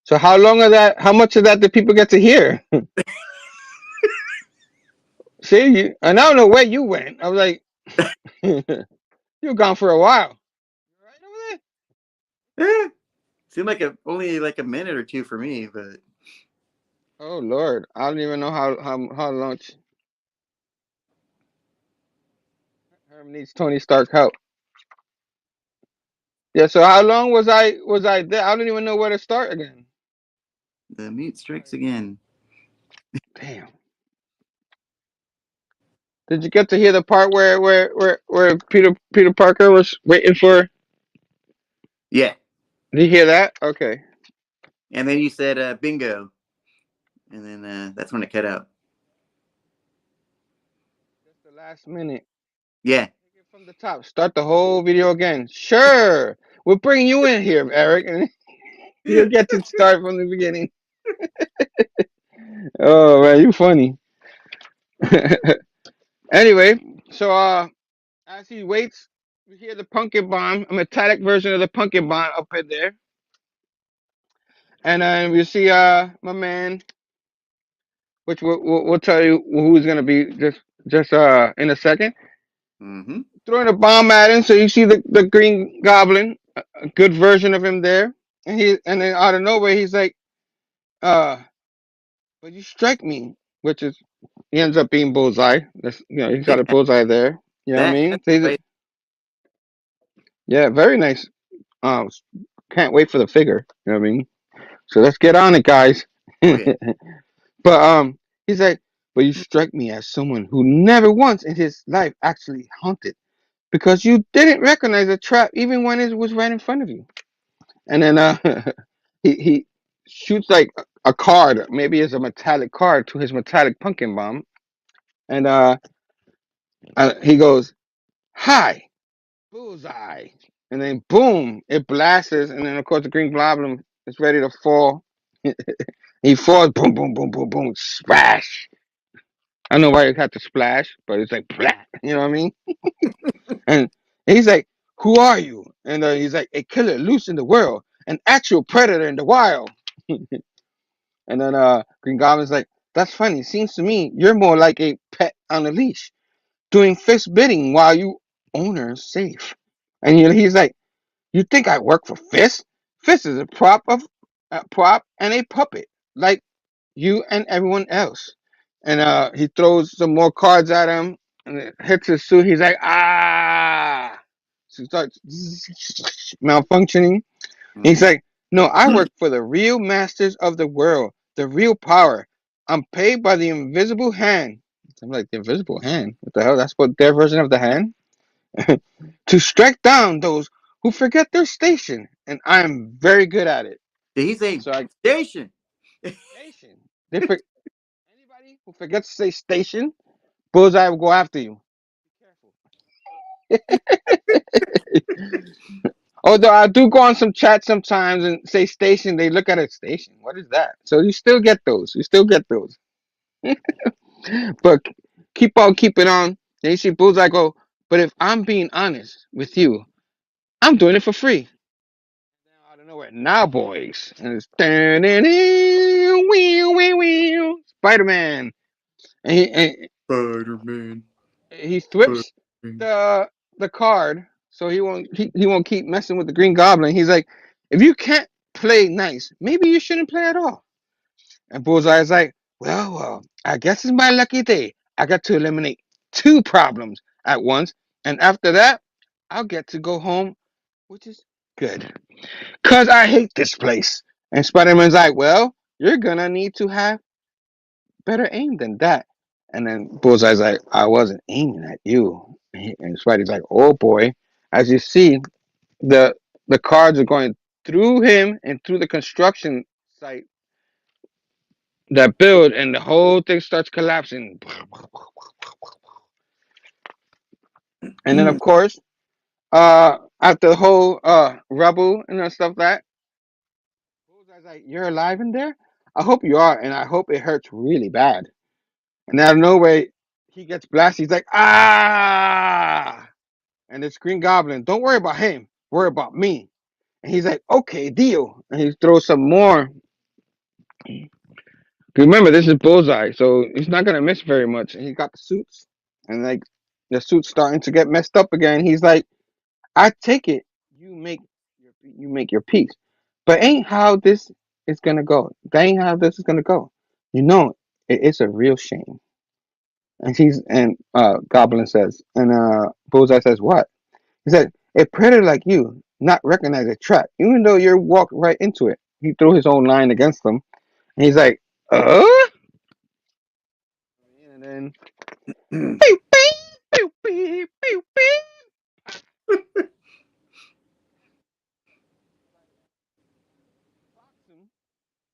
So how much of that did people get to hear? See, and I don't know where you went. I was like, you were gone for a while. Right over there? Eh, seemed like only like a minute or two for me, but Oh Lord, I don't even know how long. Herm needs Tony Stark help. Yeah. So how long was I there? I don't even know where to start again. the mute strikes again. Damn. Did you get to hear the part where Peter Parker was waiting for? Yeah. Did you hear that? Okay. And then you said bingo. And then that's when it cut out. Just the last minute. Yeah. Take it from the top. Start the whole video again. Sure. We'll bring you in here, Eric, and you'll get to start from the beginning. Oh man, you funny. Anyway, so as he waits, we hear the pumpkin bomb, a metallic version of the pumpkin bomb up in there. And then we see my man, which we'll tell you who's gonna be just just in a second. Mm-hmm. Throwing a bomb at him, so you see the Green Goblin, a good version of him there, and then out of nowhere he's like, uh, but you strike me, which is he ends up being Bullseye. That's, he's got a Yeah, bullseye there. You know what I mean? that's So great. yeah, very nice. Um, can't wait for the figure. You know what I mean? So let's get on it, guys. Oh yeah. But he's like, but you strike me as someone who never once in his life actually hunted because you didn't recognize a trap even when it was right in front of you. And then he shoots like a card, maybe it's a metallic card to his metallic pumpkin bomb, and he goes, "Hi, bullseye," and then boom, it blasts, and then of course the green goblin is ready to fall. He falls, boom, boom, boom, boom, boom, splash. I don't know why it had to splash, but it's like, blah, you know what I mean? And he's like, "Who are you?" And he's like, "A killer loose in the world, an actual predator in the wild." And then Green Goblin's like, "That's funny. Seems to me you're more like a pet on a leash, doing fist bidding while you owner's safe." And he's like, "You think I work for Fist? Fist is a prop and a puppet, like you and everyone else." And he throws some more cards at him, and it hits his suit. He's like, "Ah!" So he starts malfunctioning. He's Mm-hmm. like, "No, I work for the real masters of the world, the real power. I'm paid by the invisible hand." I'm like, the invisible hand? What the hell? That's what their version of the hand? To strike down those who forget their station, and I'm very good at it. Did he say So I station? station. They for, anybody who forgets to say station, Bullseye will go after you. Be careful. Although I do go on some chat sometimes and say station, they look at a station. What is that? So you still get those. You still get those. But keep on keeping on. And you see Bullseye go, but if I'm being honest with you, I'm doing it for free. Now out of nowhere, now boys. And it's Spider Man. And Spider-Man. he thrips Spider-Man. the card so he won't keep messing with the Green Goblin. He's like, if you can't play nice, maybe you shouldn't play at all. And Bullseye's like, well, I guess it's my lucky day. I got to eliminate two problems at once, and after that, I'll get to go home, which is good. Cause I hate this place. And Spider-Man's like, well, you're gonna need to have better aim than that. And then Bullseye's like, I wasn't aiming at you. And Spidey's like, oh boy. As you see, the the cards are going through him and through the construction site that build, and the whole thing starts collapsing. And then, of course, after the whole rubble and stuff that, Bullseye's like, you're alive in there? I hope you are, and I hope it hurts really bad. And out of nowhere, he gets blasted. He's like, ah! And this Green Goblin, don't worry about him. Worry about me. And he's like, okay, deal. And he throws some more. Remember, this is Bullseye, so he's not gonna miss very much. And he got the suits, and like the suits starting to get messed up again. He's like, I take it, you make your peace, but ain't how this is gonna go. That ain't how this is gonna go. You know, it's a real shame. And Goblin says, and Bullseye says, what? He said, a predator like you not recognize a trap, even though you're walked right into it. He threw his own line against them, and he's like, uh. And then pew, pew, pew, pew, pew, pew.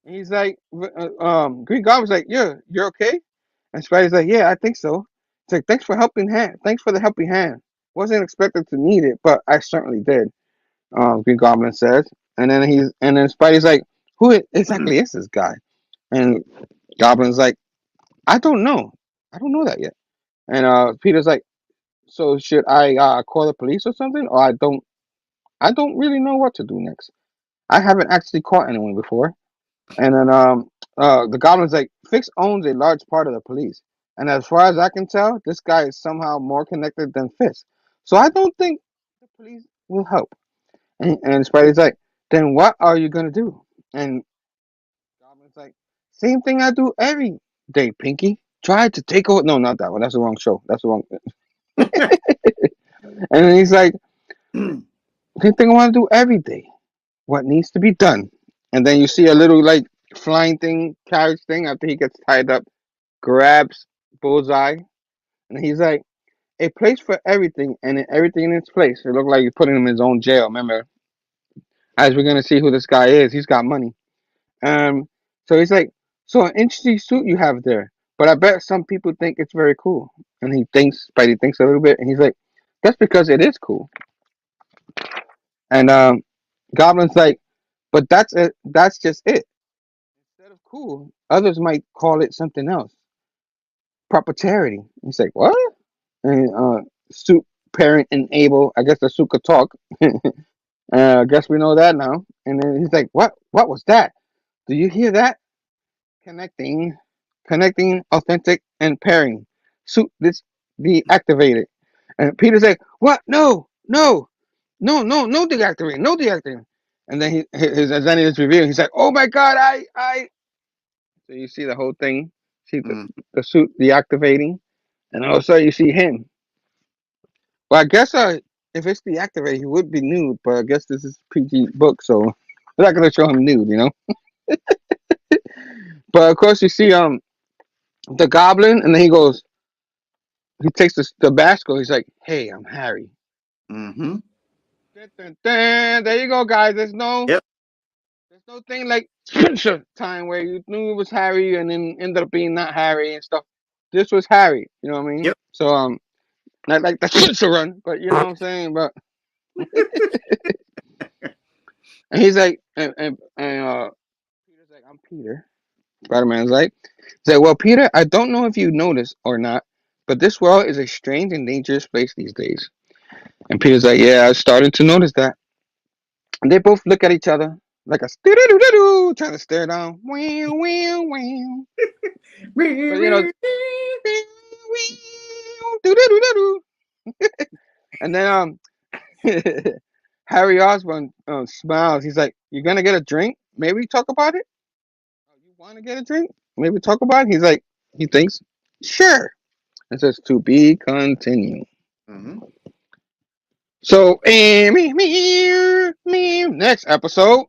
And he's like, Green Goblin's like, yeah, you're okay? And Spidey's like, yeah, I think so. It's like, thanks for helping hand. Thanks for the helping hand. Wasn't expected to need it, but I certainly did. Green Goblin says, and then Spidey's like, who exactly is this guy? And Goblin's like, I don't know. I don't know that yet. And Peter's like, so should I call the police or something? Or I don't really know what to do next. I haven't actually caught anyone before. And then the Goblin's like, Fix owns a large part of the police. And as far as I can tell, this guy is somehow more connected than Fisk. So I don't think the police will help. And Spidey's like, then what are you gonna do? And Goblin's like, same thing I do every day, Pinky. Try to take over. No, not that one. That's the wrong show. That's the wrong. And then he's like, same thing I want to do every day. What needs to be done? And then you see a little like flying thing, carriage thing after he gets tied up, grabs Bullseye, and he's like, a place for everything, and everything in its place. It looked like you're putting him in his own jail. Remember, as we're gonna see who this guy is, he's got money. Um, so he's like, so an interesting suit you have there, but I bet some people think it's very cool. And Spidey thinks a little bit, and he's like, that's because it is cool. And Goblin's like, but that's it. That's just it. Instead of cool, others might call it something else. Proprietary. He's like, what? And suit parent and Abel. I guess the suit could talk. I guess we know that now. And then he's like, what? What was that? Do you hear that? Connecting, connecting, authentic, and pairing. Suit this deactivated. And Peter's like, what? No, no, no, no, no deactivating, no deactivating. And then his identity is revealed. He's like, oh my god, I. So you see the whole thing. See the suit deactivating, and all of a sudden you see him. Well, I guess if it's deactivated, he would be nude. But I guess this is PG book, so we're not gonna show him nude, you know. But of course you see the Goblin, and then he takes the Tabasco. He's like, "Hey, I'm Harry." Mm-hmm. Dun, dun, dun. There you go, guys. There's Yep. no thing like time where you knew it was Harry and then ended up being not Harry and stuff. This was Harry. You know what I mean? Yep. So not like the run, but you know what I'm saying. But and he's like, and Peter's like, "I'm Peter." Spider-Man's like, he's like, "Well, Peter, I don't know if you noticed or not, but this world is a strange and dangerous place these days." And Peter's like, "Yeah, I started to notice that." And they both look at each other like a trying to stare down. Wow, wow, wow. But you know, and then Harry Osborn smiles. He's like, "You gonna get a drink? Maybe we talk about it. Oh, you want to get a drink? Maybe talk about it." He's like, he thinks, "Sure." It says to be continued. Mm-hmm. So, next episode,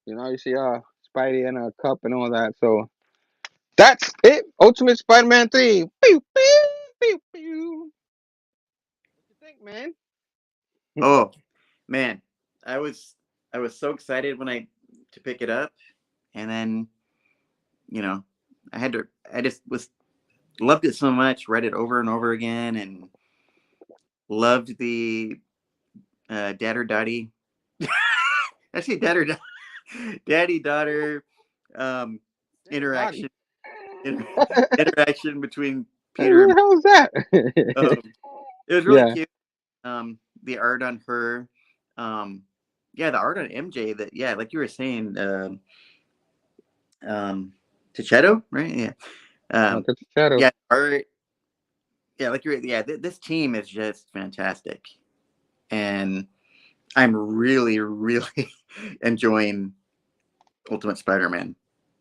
you see Spidey and a cup and all that. So that's it. Ultimate Spider-Man 3. Pew, pew, pew, pew. What you think, man? Oh man, I was so excited to pick it up, and then I just loved it so much, read it over and over again, and loved the dad or daddy, actually daddy daughter interaction interaction between Peter Who the and hell is that? it was really Yeah. cute. The art on her, yeah, the art on MJ, that, yeah, like you were saying, Tichetto, right? Yeah. That's Shadow. Yeah, art. Yeah, like this team is just fantastic, and I'm really, really enjoying Ultimate Spider-Man.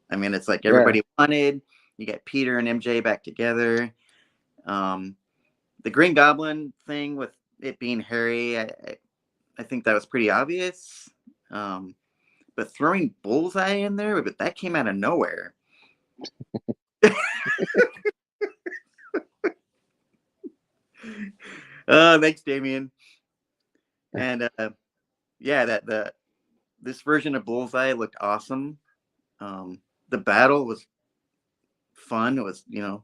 I mean, it's like everybody wanted. You get Peter and MJ back together. The Green Goblin thing with it being Harry, I think that was pretty obvious. But throwing Bullseye in there, but that came out of nowhere. Thanks, Damien. And yeah, this version of Bullseye looked awesome. The battle was fun. It was,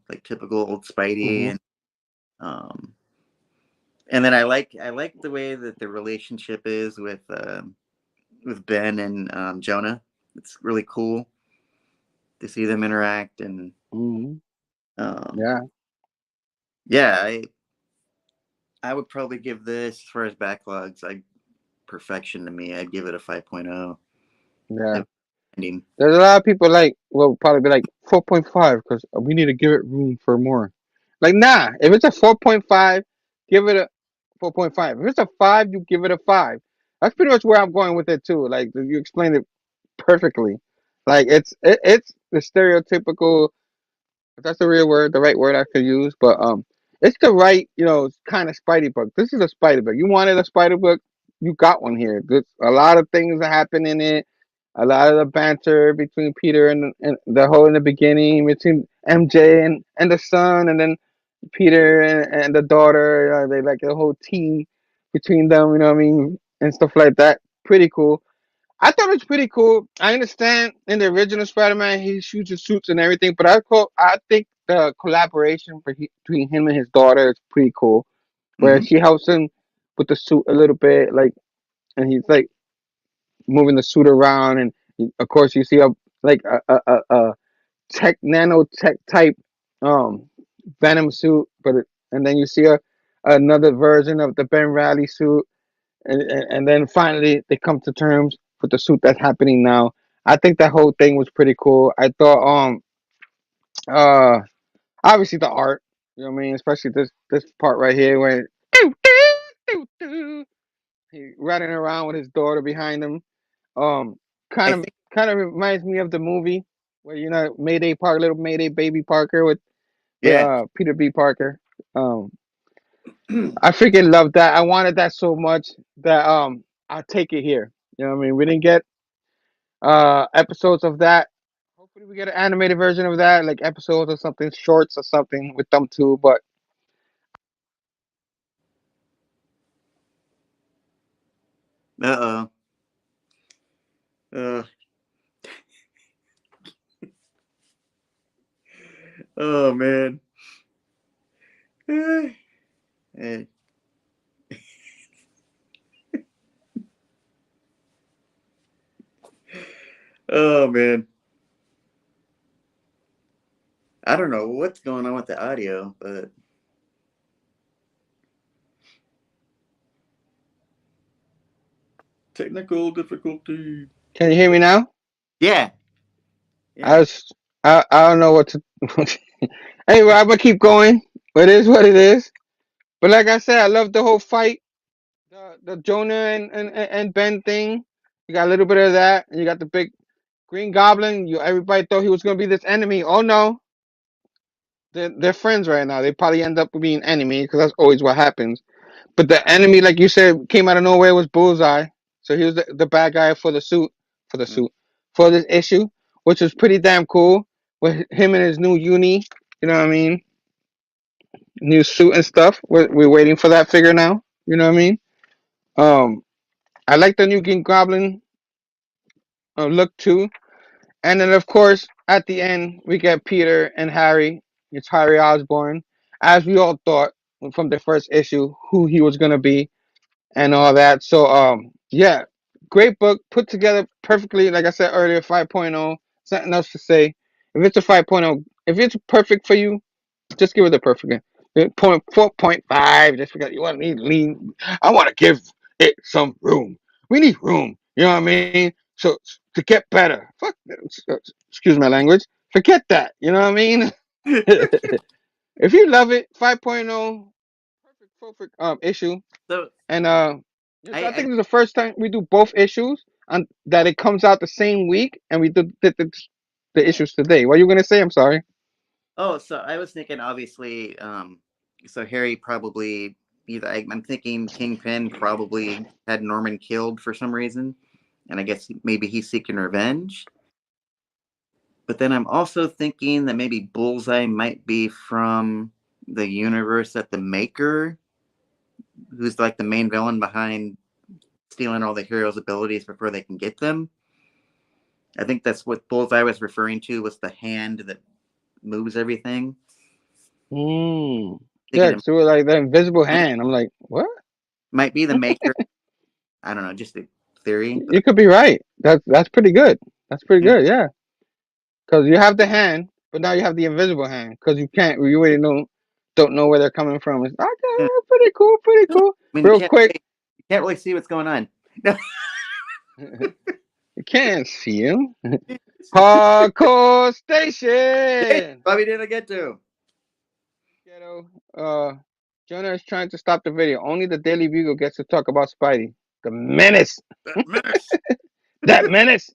like typical old Spidey, and then I like the way that the relationship is with Ben and Jonah. It's really cool to see them interact, and yeah, I would probably give this, as far as backlogs, perfection to me. I'd give it a 5.0. Yeah. ending. There's a lot of people like will probably be like 4.5 because we need to give it room for more. Like nah, if it's a 4.5, give it a 4.5. If it's a 5, you give it a 5. That's pretty much where I'm going with it too. Like you explained it perfectly. Like it's the stereotypical. If that's the real word, the right word I could use, but it's the right kind of Spidey book. This is a Spidey book. You wanted a Spidey book, you got one here. There's a lot of things that happen in it. A lot of the banter between Peter and the whole in the beginning between MJ and the son, and then Peter and the daughter. They like the whole team between them. You know what I mean, and stuff like that. Pretty cool. I thought it was pretty cool. I understand in the original Spider-Man he shoots his suits and everything, but I think the collaboration between him and his daughter is pretty cool. Where Hmm. she helps him with the suit a little bit, like, and he's like moving the suit around, and of course you see a tech nanotech type um Venom suit, and then you see another version of the Ben Riley suit, and then finally they come to terms with the suit that's happening now. I think that whole thing was pretty cool. I thought uh obviously the art, you know what I mean, especially this part right here where he riding around with his daughter behind him. Um I kind of think kind of reminds me of the movie where Mayday Park, little Mayday baby Parker with yeah. Peter B. Parker. Um I freaking love that. I wanted that so much that I'll take it here. You know what I mean? We didn't get episodes of that. Hopefully we get an animated version of that, like episodes or something, shorts or something with them too. But Uh oh. Oh man. Eh. Oh man. I don't know what's going on with the audio, but technical difficulty. can you hear me now? Yeah. I Yeah. was I don't know what to. Anyway, I'm gonna keep going. It is what it is. But like I said, I love the whole fight, the Jonah and Ben thing. You got a little bit of that, and you got the big Green Goblin. Everybody thought he was gonna be this enemy. Oh no, they're friends right now. They probably end up being enemies because that's always what happens. But the enemy, like you said, came out of nowhere was Bullseye. So he was the bad guy for the Mm. suit, for this issue, which was pretty damn cool. With him and his new uni, you know what I mean? New suit and stuff. We're waiting for that figure now. You know what I mean? Um, I like the new Green Goblin look too. And then, of course, at the end, we get Peter and Harry. It's Harry Osborn, as we all thought from the first issue, who he was gonna be and all that. So, yeah, great book, put together perfectly. Like I said earlier, 5.0. Something else to say. If it's a 5.0, if it's perfect for you, just give it a perfect. 4.5. Just because you want me to lean, I want to give it some room. We need room. You know what I mean? So to get better, fuck. Excuse my language. Forget that. You know what I mean? If you love it, 5.0, perfect issue. So And yes, I I think it's the first time we do both issues and that it comes out the same week, and we did the issues today. What are you gonna say? I'm sorry. so I was thinking obviously so Harry probably either I'm thinking Kingpin probably had Norman killed for some reason, and I guess maybe he's seeking revenge. But then I'm also thinking that maybe Bullseye might be from the universe that the Maker, who's like the main villain behind stealing all the heroes' abilities before they can get them. I think that's what Bullseye was referring to, was the hand that moves everything. Mm. Thinking Yeah, it so like the invisible hand. I'm like, what? might be the Maker. I don't know, just a theory. You But could be right. That's pretty good. That's pretty yeah, good. Yeah, because you have the hand, but now you have the invisible hand because you can't. You really don't know where they're coming from. It's yeah. okay. Pretty cool. Pretty I cool. mean, Real quick. you can't really see what's going on. No. You You can't see him. Hardcore Station. Bobby didn't get to. Ghetto. Jonah is trying to stop the video. Only the Daily Bugle gets to talk about Spidey. The menace. That menace. That menace.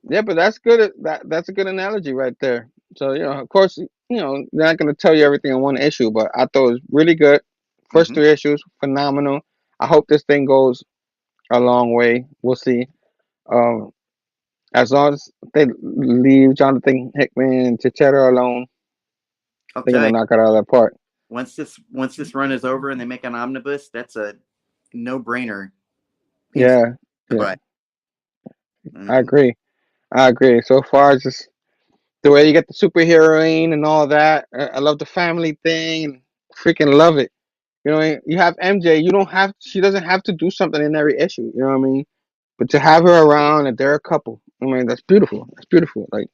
Yeah, but that's good. That's a good analogy right there. So of course, they're not going to tell you everything in one issue, but I thought it was really good. First Mhm. 3 issues, phenomenal. I hope this thing goes a long way. We'll see. Um, as long as they leave Jonathan Hickman and Chichero alone, I'll they're tell gonna you. knock it out of the park. Once this run is over and they make an omnibus, that's a no-brainer piece Yeah, to yeah, buy. I Mhm. agree. I agree. So far, it's just the way you get the superheroine and all that. I love the family thing. And freaking love it. You have MJ. You don't have. She doesn't have to do something in every issue. You know what I mean? But to have her around and they're a couple. I mean, that's beautiful. That's beautiful. Like,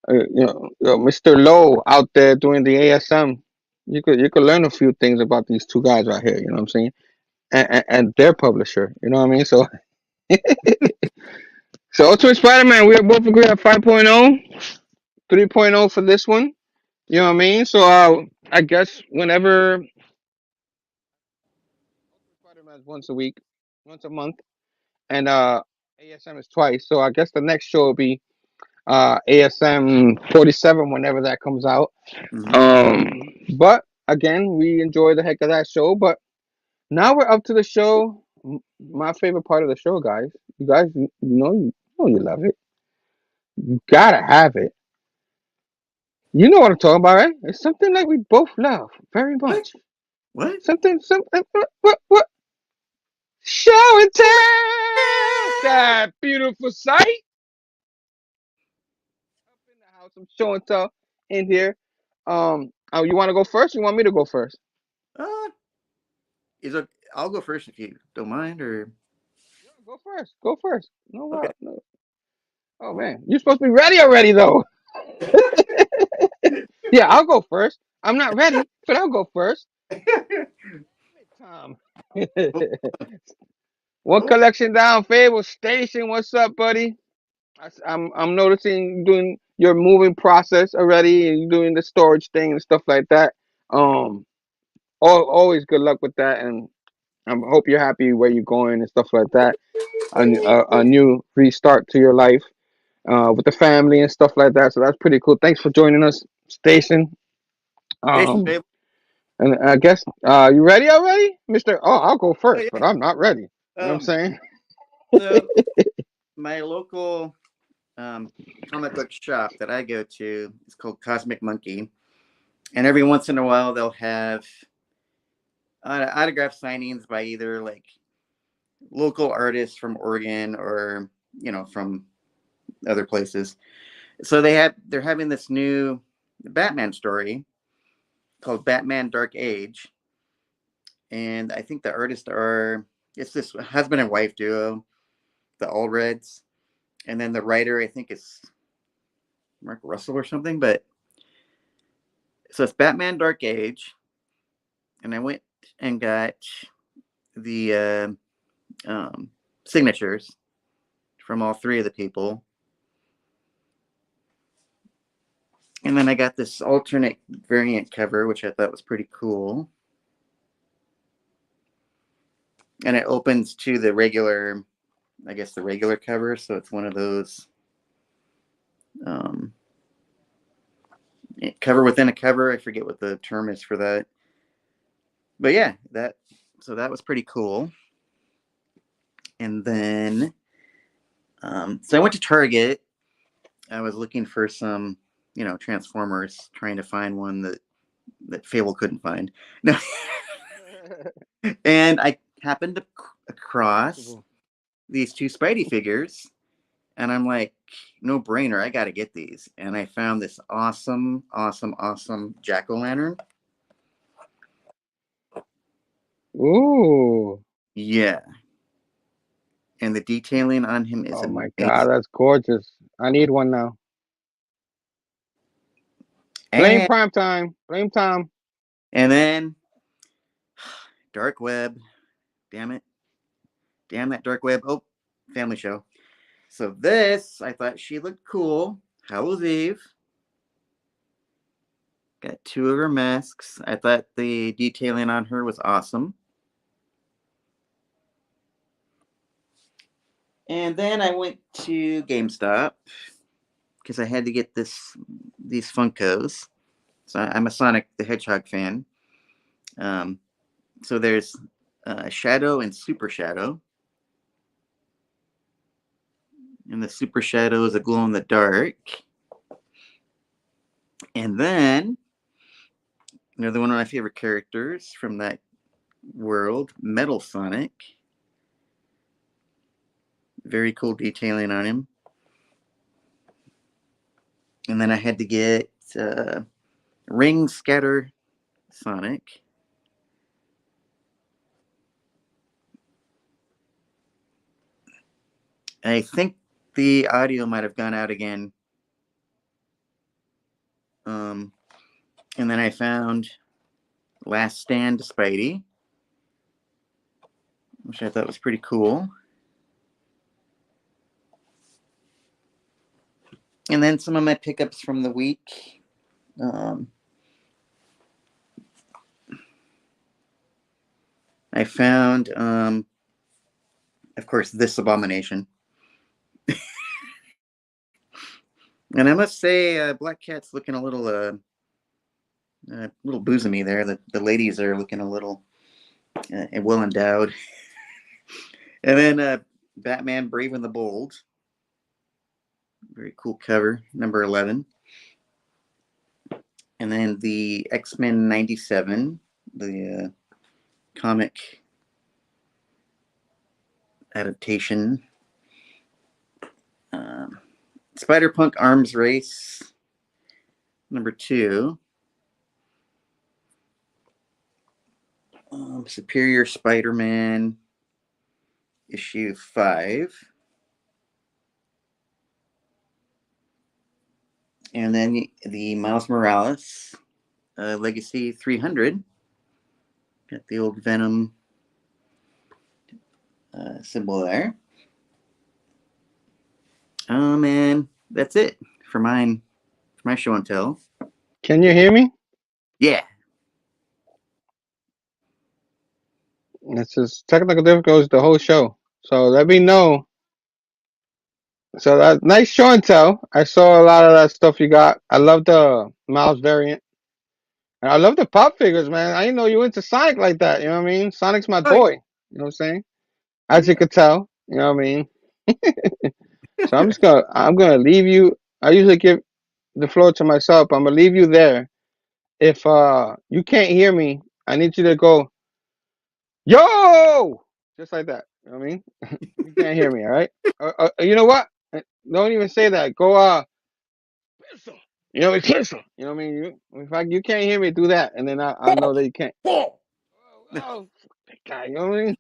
Mr. Lowe out there doing the ASM. You could learn a few things about these two guys right here. You know what I'm saying? And their publisher. You know what I mean? So, Ultimate Spider-Man. We are both agreed at 5.0, 3.0 for this one. You know what I mean? So, I guess whenever Spider-Man is once a week, once a month, and ASM is twice. So I guess the next show will be ASM 47 whenever that comes out. Mhm. Um, but again, we enjoy the heck of that show. But now we're up to the show. My favorite part of the show, guys. You guys, you love it. You gotta have it. You know what I'm talking about, right? It's something that we both love very What? much. What? Something. What? Show and tell. That beautiful sight. Up in the house, some show and tell in here. You want to go first? Or you want me to go first? Uh, is it? I'll go first if you don't mind. Or Yeah, go first. Go first. No, okay. what? No. Oh man, you're supposed to be ready already, though. Yeah, I'll go first. I'm not ready, but I'll go first. Tom. One Oh, collection down, Phable Station. What's up, buddy? I'm noticing you doing your moving process already, and you're doing the storage thing and stuff like that. Um, always good luck with that, and I hope you're happy where you're going and stuff like that. A new restart to your life with the family and stuff like that. So that's pretty cool. Thanks for joining us, Station. thanks, Um, babe. and I guess you ready already, Mister? Oh, I'll go Oh, first, but yeah. I'm not ready. You know what I'm Um. saying? So my local comic book shop that I go to is called Cosmic Monkey, and every once in a while they'll have autograph signings by either like local artists from Oregon or from other places. So they're having this new Batman story called Batman Dark Age, and I think the artists it's this husband and wife duo, the Allreds, and then the writer I think is Mark Russell or something. But so it's Batman Dark Age, and I went and got the signatures from all three of the people. And then I got this alternate variant cover, which I thought was pretty cool. And it opens to the regular, I guess the regular cover. So it's one of those um, cover within a cover. I forget what the term is for that. But yeah, that was pretty cool. And then, so I went to Target. I was looking for some, Transformers, trying to find one that Phable couldn't find. No, and I happened to across these two Spidey figures, and I'm like, no brainer, I got to get these. And I found this awesome jack-o'-lantern. Ooh. Yeah, and the detailing on him is Oh my God, amazing. that's gorgeous. I need one now. Blame And Primetime. Blame Tom. then Dark Web, damn it, damn that Dark Web. Oh, family show. So this, I thought she looked cool. Hallow's Eve. Got 2 of her masks. I thought the detailing on her was awesome. And then I went to GameStop because I had to get these Funkos. So I'm a Sonic the Hedgehog fan. So there's Shadow and Super Shadow. And the Super Shadow is a glow in the dark. And then another one of my favorite characters from that world, Metal Sonic. Very cool detailing on him. And then I had to get Ring Scatter Sonic. I think the audio might have gone out again. And then I found Last Stand Spidey, which I thought was pretty cool. And then some of my pickups from the week. I found, of course, this Abomination. And I must say, Black Cat's looking a little bosomy there. The ladies are looking a little well endowed. And then Batman Brave and the Bold. Very cool cover, number 11. And then the X-Men 97, the comic adaptation. Spider-Punk Arms Race, number 2. Superior Spider-Man, issue 5. And then the Miles Morales Legacy 300. Got the old Venom symbol there. And that's it for my show and tell. Can you hear me? Yeah. It's just technical difficulties the whole show. So let me know. So that nice show and tell. I saw a lot of that stuff you got. I love the Miles variant. And I love the pop figures, man. I didn't know you into Sonic like that. You know what I mean? Sonic's my boy. You know what I'm saying? As you could tell. You know what I mean? So I'm gonna leave you. I usually give the floor to myself. I'm gonna leave you there. If you can't hear me, I need you to go, yo, just like that. You know what I mean? You can't hear me, all right? You know what? Don't even say that. Go Pistol. You know, it's pistol. You know what I mean? You can't hear me, do that, and then I know that you can't. Oh, that guy. You know what I mean?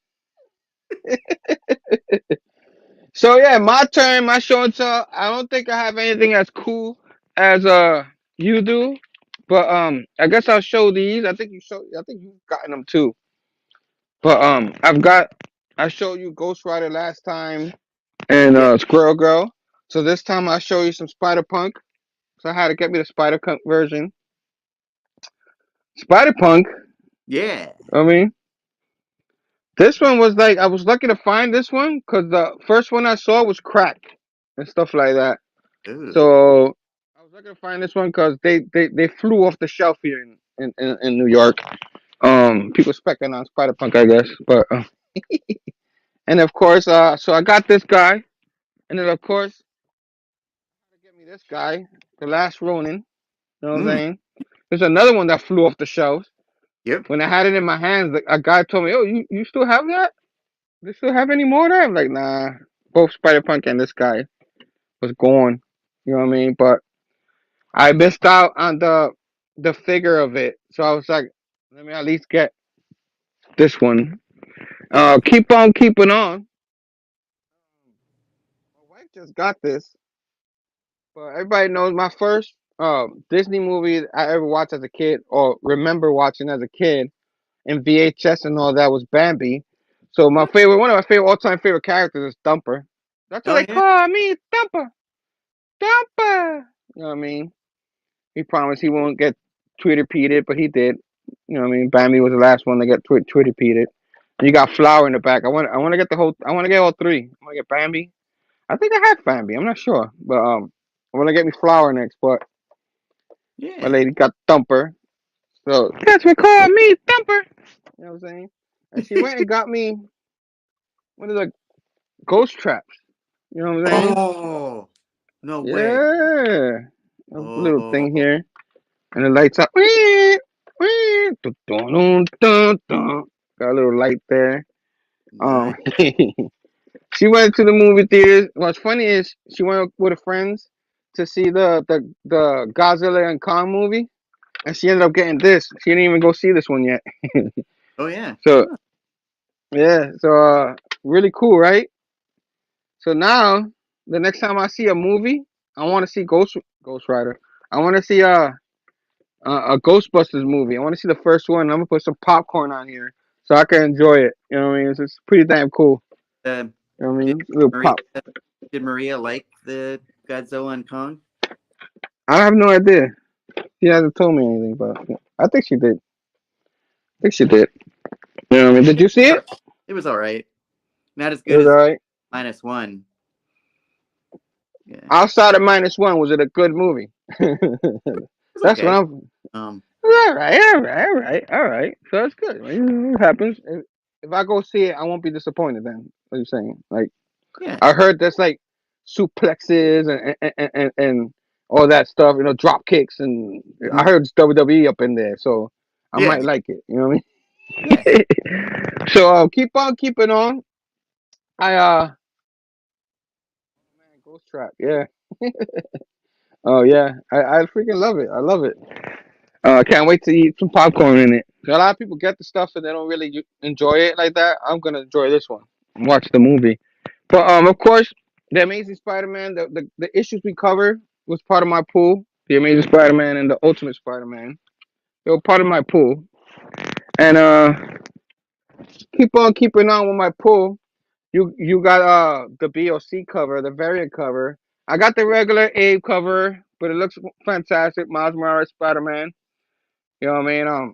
So yeah, my turn, my show and tell. I don't think I have anything as cool as you do, but I guess I'll show these. I think you've gotten them too. But I showed you Ghost Rider last time and Squirrel Girl. So this time I'll show you some Spider Punk. So I had to get me the Spider Punk version. Spider Punk. Yeah. I mean, this one was like I was lucky to find this one because the first one I saw was cracked and stuff like that. Ooh. So I was lucky to find this one because they flew off the shelf here in New York. People specking on Spider Punk, I guess, but and of course, so I got this guy, and then of course, get me this guy, the Last Ronin. You know what I'm saying? There's another one that flew off the shelves. Yep. When I had it in my hands, a guy told me, "Oh, you still have that? They still have any more of that?" I'm like, "Nah." Both Spider Punk and this guy was gone. You know what I mean? But I missed out on the figure of it, so I was like, "Let me at least get this one." Keep on keeping on. My wife just got this, but everybody knows my first Disney movie I ever watched as a kid or remember watching as a kid in VHS and all that was Bambi. So one of my favorite all time favorite characters is Thumper. That's what Oh they yeah. call me, Thumper. Thumper. You know what I mean? He promised he won't get Twitter peated, but he did. You know what I mean? Bambi was the last one to get Twitter peated. You got Flower in the back. I want to get the whole. I want to get all three. I want to get Bambi. I think I have Bambi. I'm not sure, but I want to get me Flower next. But my Yeah. lady got Thumper, so that's what called me Thumper. You know what I'm saying? And she went and got me one of the ghost traps. You know what I'm saying? Oh no way. Yeah, a little thing Oh here, and it lights up. Wee, wee, dun, dun, dun, dun. Got a little light there. Um, nice. she went to the movie theaters. What's funny is she went with her friends to see the Godzilla and Kong movie, and she ended up getting this. She didn't even go see this one yet. Oh yeah. So Huh. yeah, so really cool, right? So now the next time I see a movie, I want to see Ghost Rider. I want to see a Ghostbusters movie. I want to see the first one. I'm gonna put some popcorn on here so I can enjoy it. You know what I mean? It's pretty damn cool. Uh, You know what I did mean? A little Maria pop. did Maria like the Godzilla and Kong? I have no idea. She hasn't told me anything, but I think she did. I think she did. You know what I mean? Did you see it? It was all right. Not as It good was as alright. -1. Yeah. Outside of -1, was it a good movie? It was That's what okay. I'm. Um. All right. So that's good. It happens. If I go see it, I won't be disappointed. Then what are you saying? Like Yeah. I heard there's like suplexes and all that stuff. You know, drop kicks, and I Mhm. heard it's WWE up in there, so I Yeah. might like it. You know what Yeah. I mean? So keep on keeping on. I man, Ghost Trap. Yeah. Oh yeah. I freaking love it. I love it. I can't wait to eat some popcorn in it. A lot of people get the stuff and they don't really enjoy it like that. I'm gonna enjoy this one and watch the movie. But of course, the Amazing Spider-Man, the issues we covered was part of my pool. The Amazing Spider-Man and the Ultimate Spider-Man. They were part of my pool. And keep on keeping on with my pool. You got the BOC cover, the variant cover. I got the regular Abe cover, but it looks fantastic. Miles Morales Spider-Man. You know what I mean?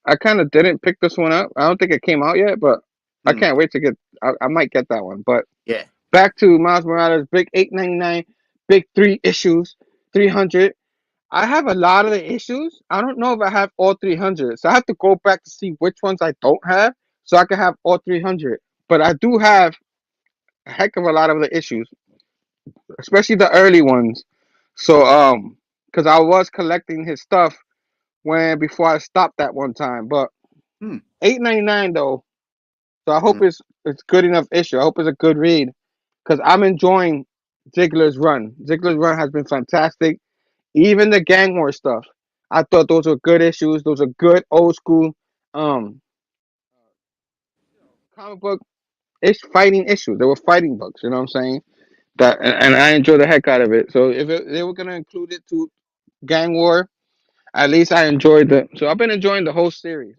I kind of didn't pick this one up. I don't think it came out yet, but I Mm. can't wait to get. I might get that one. But Yeah. back to Miles Morales, big 899, big 3 issues, 300. I have a lot of the issues. I don't know if I have all 300, so I have to go back to see which ones I don't have, so I can have all 300. But I do have a heck of a lot of the issues, especially the early ones. So because I was collecting his stuff when before I stopped that one time, but Hmm. 899 though. So I hope Mm. it's good enough issue. I hope it's a good read because I'm enjoying Ziggler's run. Ziggler's run has been fantastic. Even the gang war stuff, I thought those were good issues. Those are good old school um comic book ish fighting issues. They were fighting books. You know what I'm saying? That and I enjoy the heck out of it. So if they were gonna include it to gang war, at least I enjoyed the. So I've been enjoying the whole series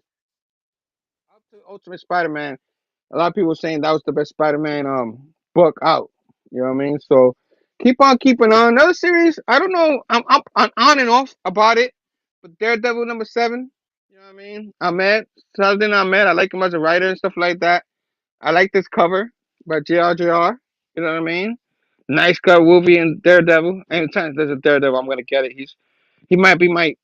up to Ultimate Spider-Man. A lot of people saying that was the best Spider-Man book out. You know what I mean? So keep on keeping on. Another series, I don't know. I'm up on and off about it. But Daredevil #7. You know what I mean? Ahmed. Saladin Ahmed. I like him as a writer and stuff like that. I like this cover by JRJR. You know what I mean? Nice cut Wolverine and Daredevil. Anytime there's a Daredevil, I'm gonna get it. He might be my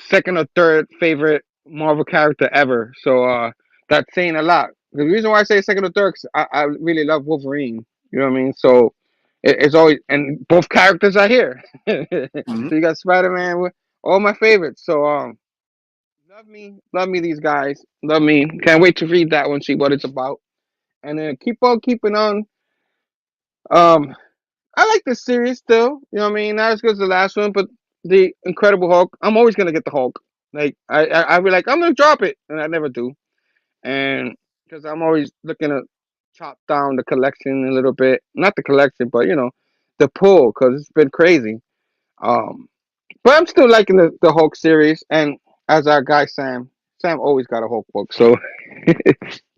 second or third favorite Marvel character ever. So that's saying a lot. The reason why I say second or third, 'cause I really love Wolverine. You know what I mean? So it's always and both characters are here. Mhm. So you got Spider Man with all my favorites. So love me these guys. Love me. Can't wait to read that one, see what it's about, and then keep on keeping on. Um, I like this series still. You know what I mean? Not as good as the last one, but the Incredible Hulk. I'm always gonna get the Hulk. Like I be like I'm gonna drop it, and I never do. And because I'm always looking to chop down the collection a little bit, not the collection, but the pull because it's been crazy. Um, but I'm still liking the Hulk series, and as our guy Sam always got a Hulk book, so you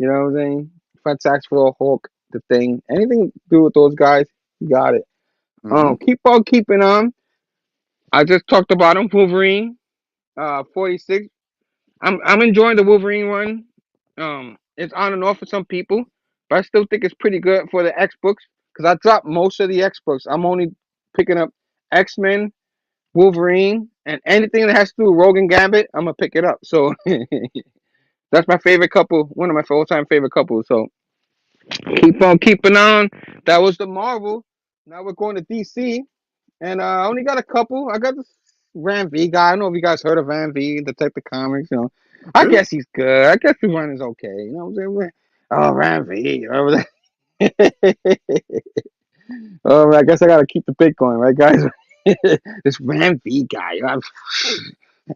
know what I'm saying. Fantastic for Hulk. the Thing. Anything to do with those guys, you got it. Mm-hmm. Keep on keeping on. I just talked about him. Wolverine, 46. I'm enjoying the Wolverine one. It's on and off for some people, but I still think it's pretty good for the X books because I dropped most of the X books. I'm only picking up X-Men, Wolverine, and anything that has to do with Rogue and Gambit, I'm gonna pick it up. So that's my favorite couple, one of my all-time favorite couples. So keep on keeping on. That was the Marvel. Now we're going to DC, and I only got a couple. I got this Ram V guy. I don't know if you guys heard of Ram V, Detective Comics. You know, I Sure. guess he's good. I guess the run is okay. You know what I'm saying? Oh, Ram V. Oh, I guess I gotta keep the Bitcoin, right, guys? This Ram V guy.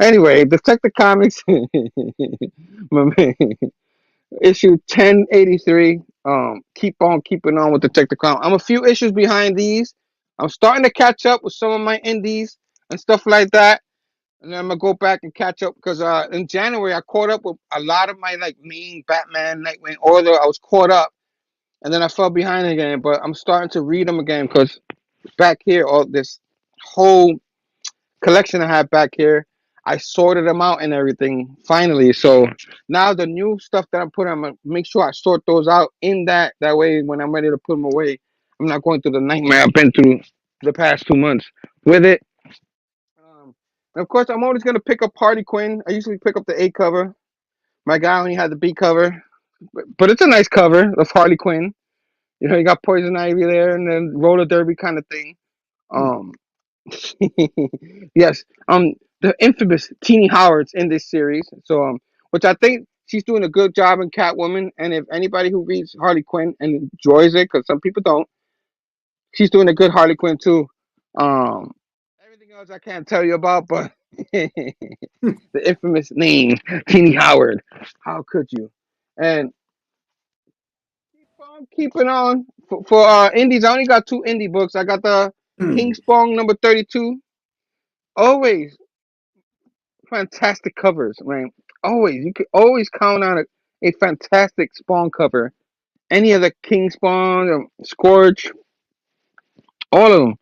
Anyway, Detective Comics, my man, issue 1083. Keep on keeping on with Detective Comics. I'm a few issues behind these. I'm starting to catch up with some of my indies and stuff like that. And then I'm gonna go back and catch up because in January I caught up with a lot of my like main Batman, Nightwing order. I was caught up, and then I fell behind again. But I'm starting to read them again because back here, all this whole collection I had back here, I sorted them out and everything finally. So now the new stuff that I'm putting, I'm gonna make sure I sort those out in that way when I'm ready to put them away, I'm not going through the nightmare I've been through the past 2 months with it. And of course, I'm always gonna pick up Harley Quinn. I usually pick up the A cover. My guy only had the B cover, but it's a nice cover of Harley Quinn. You know, you got Poison Ivy there, and then roller derby kind of thing. Hmm. Um, yes. The infamous Teeny Howard's in this series. So which I think she's doing a good job in Catwoman. And if anybody who reads Harley Quinn and enjoys it, because some people don't, she's doing a good Harley Quinn too. Um, Everything else I can't tell you about, but the infamous name Teeny Howard. How could you? And keep on keeping on for indies. I only got two indie books. I got the Hmm. King Spong number 32. Always fantastic covers, man. Always, you could always count on a fantastic Spawn cover. Any of the King Spawn, Scourge, all of them,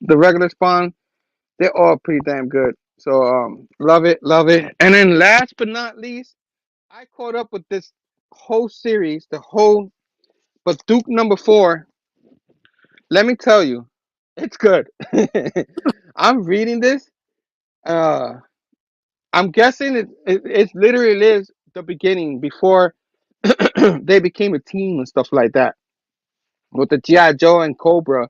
the regular Spawn, they're all pretty damn good. So love it, love it. And then last but not least, I caught up with this whole series, but Duke number 4. Let me tell you, it's good. I'm reading this. Uh, I'm guessing it literally is the beginning before they became a team and stuff like that. With the G.I. Joe and Cobra,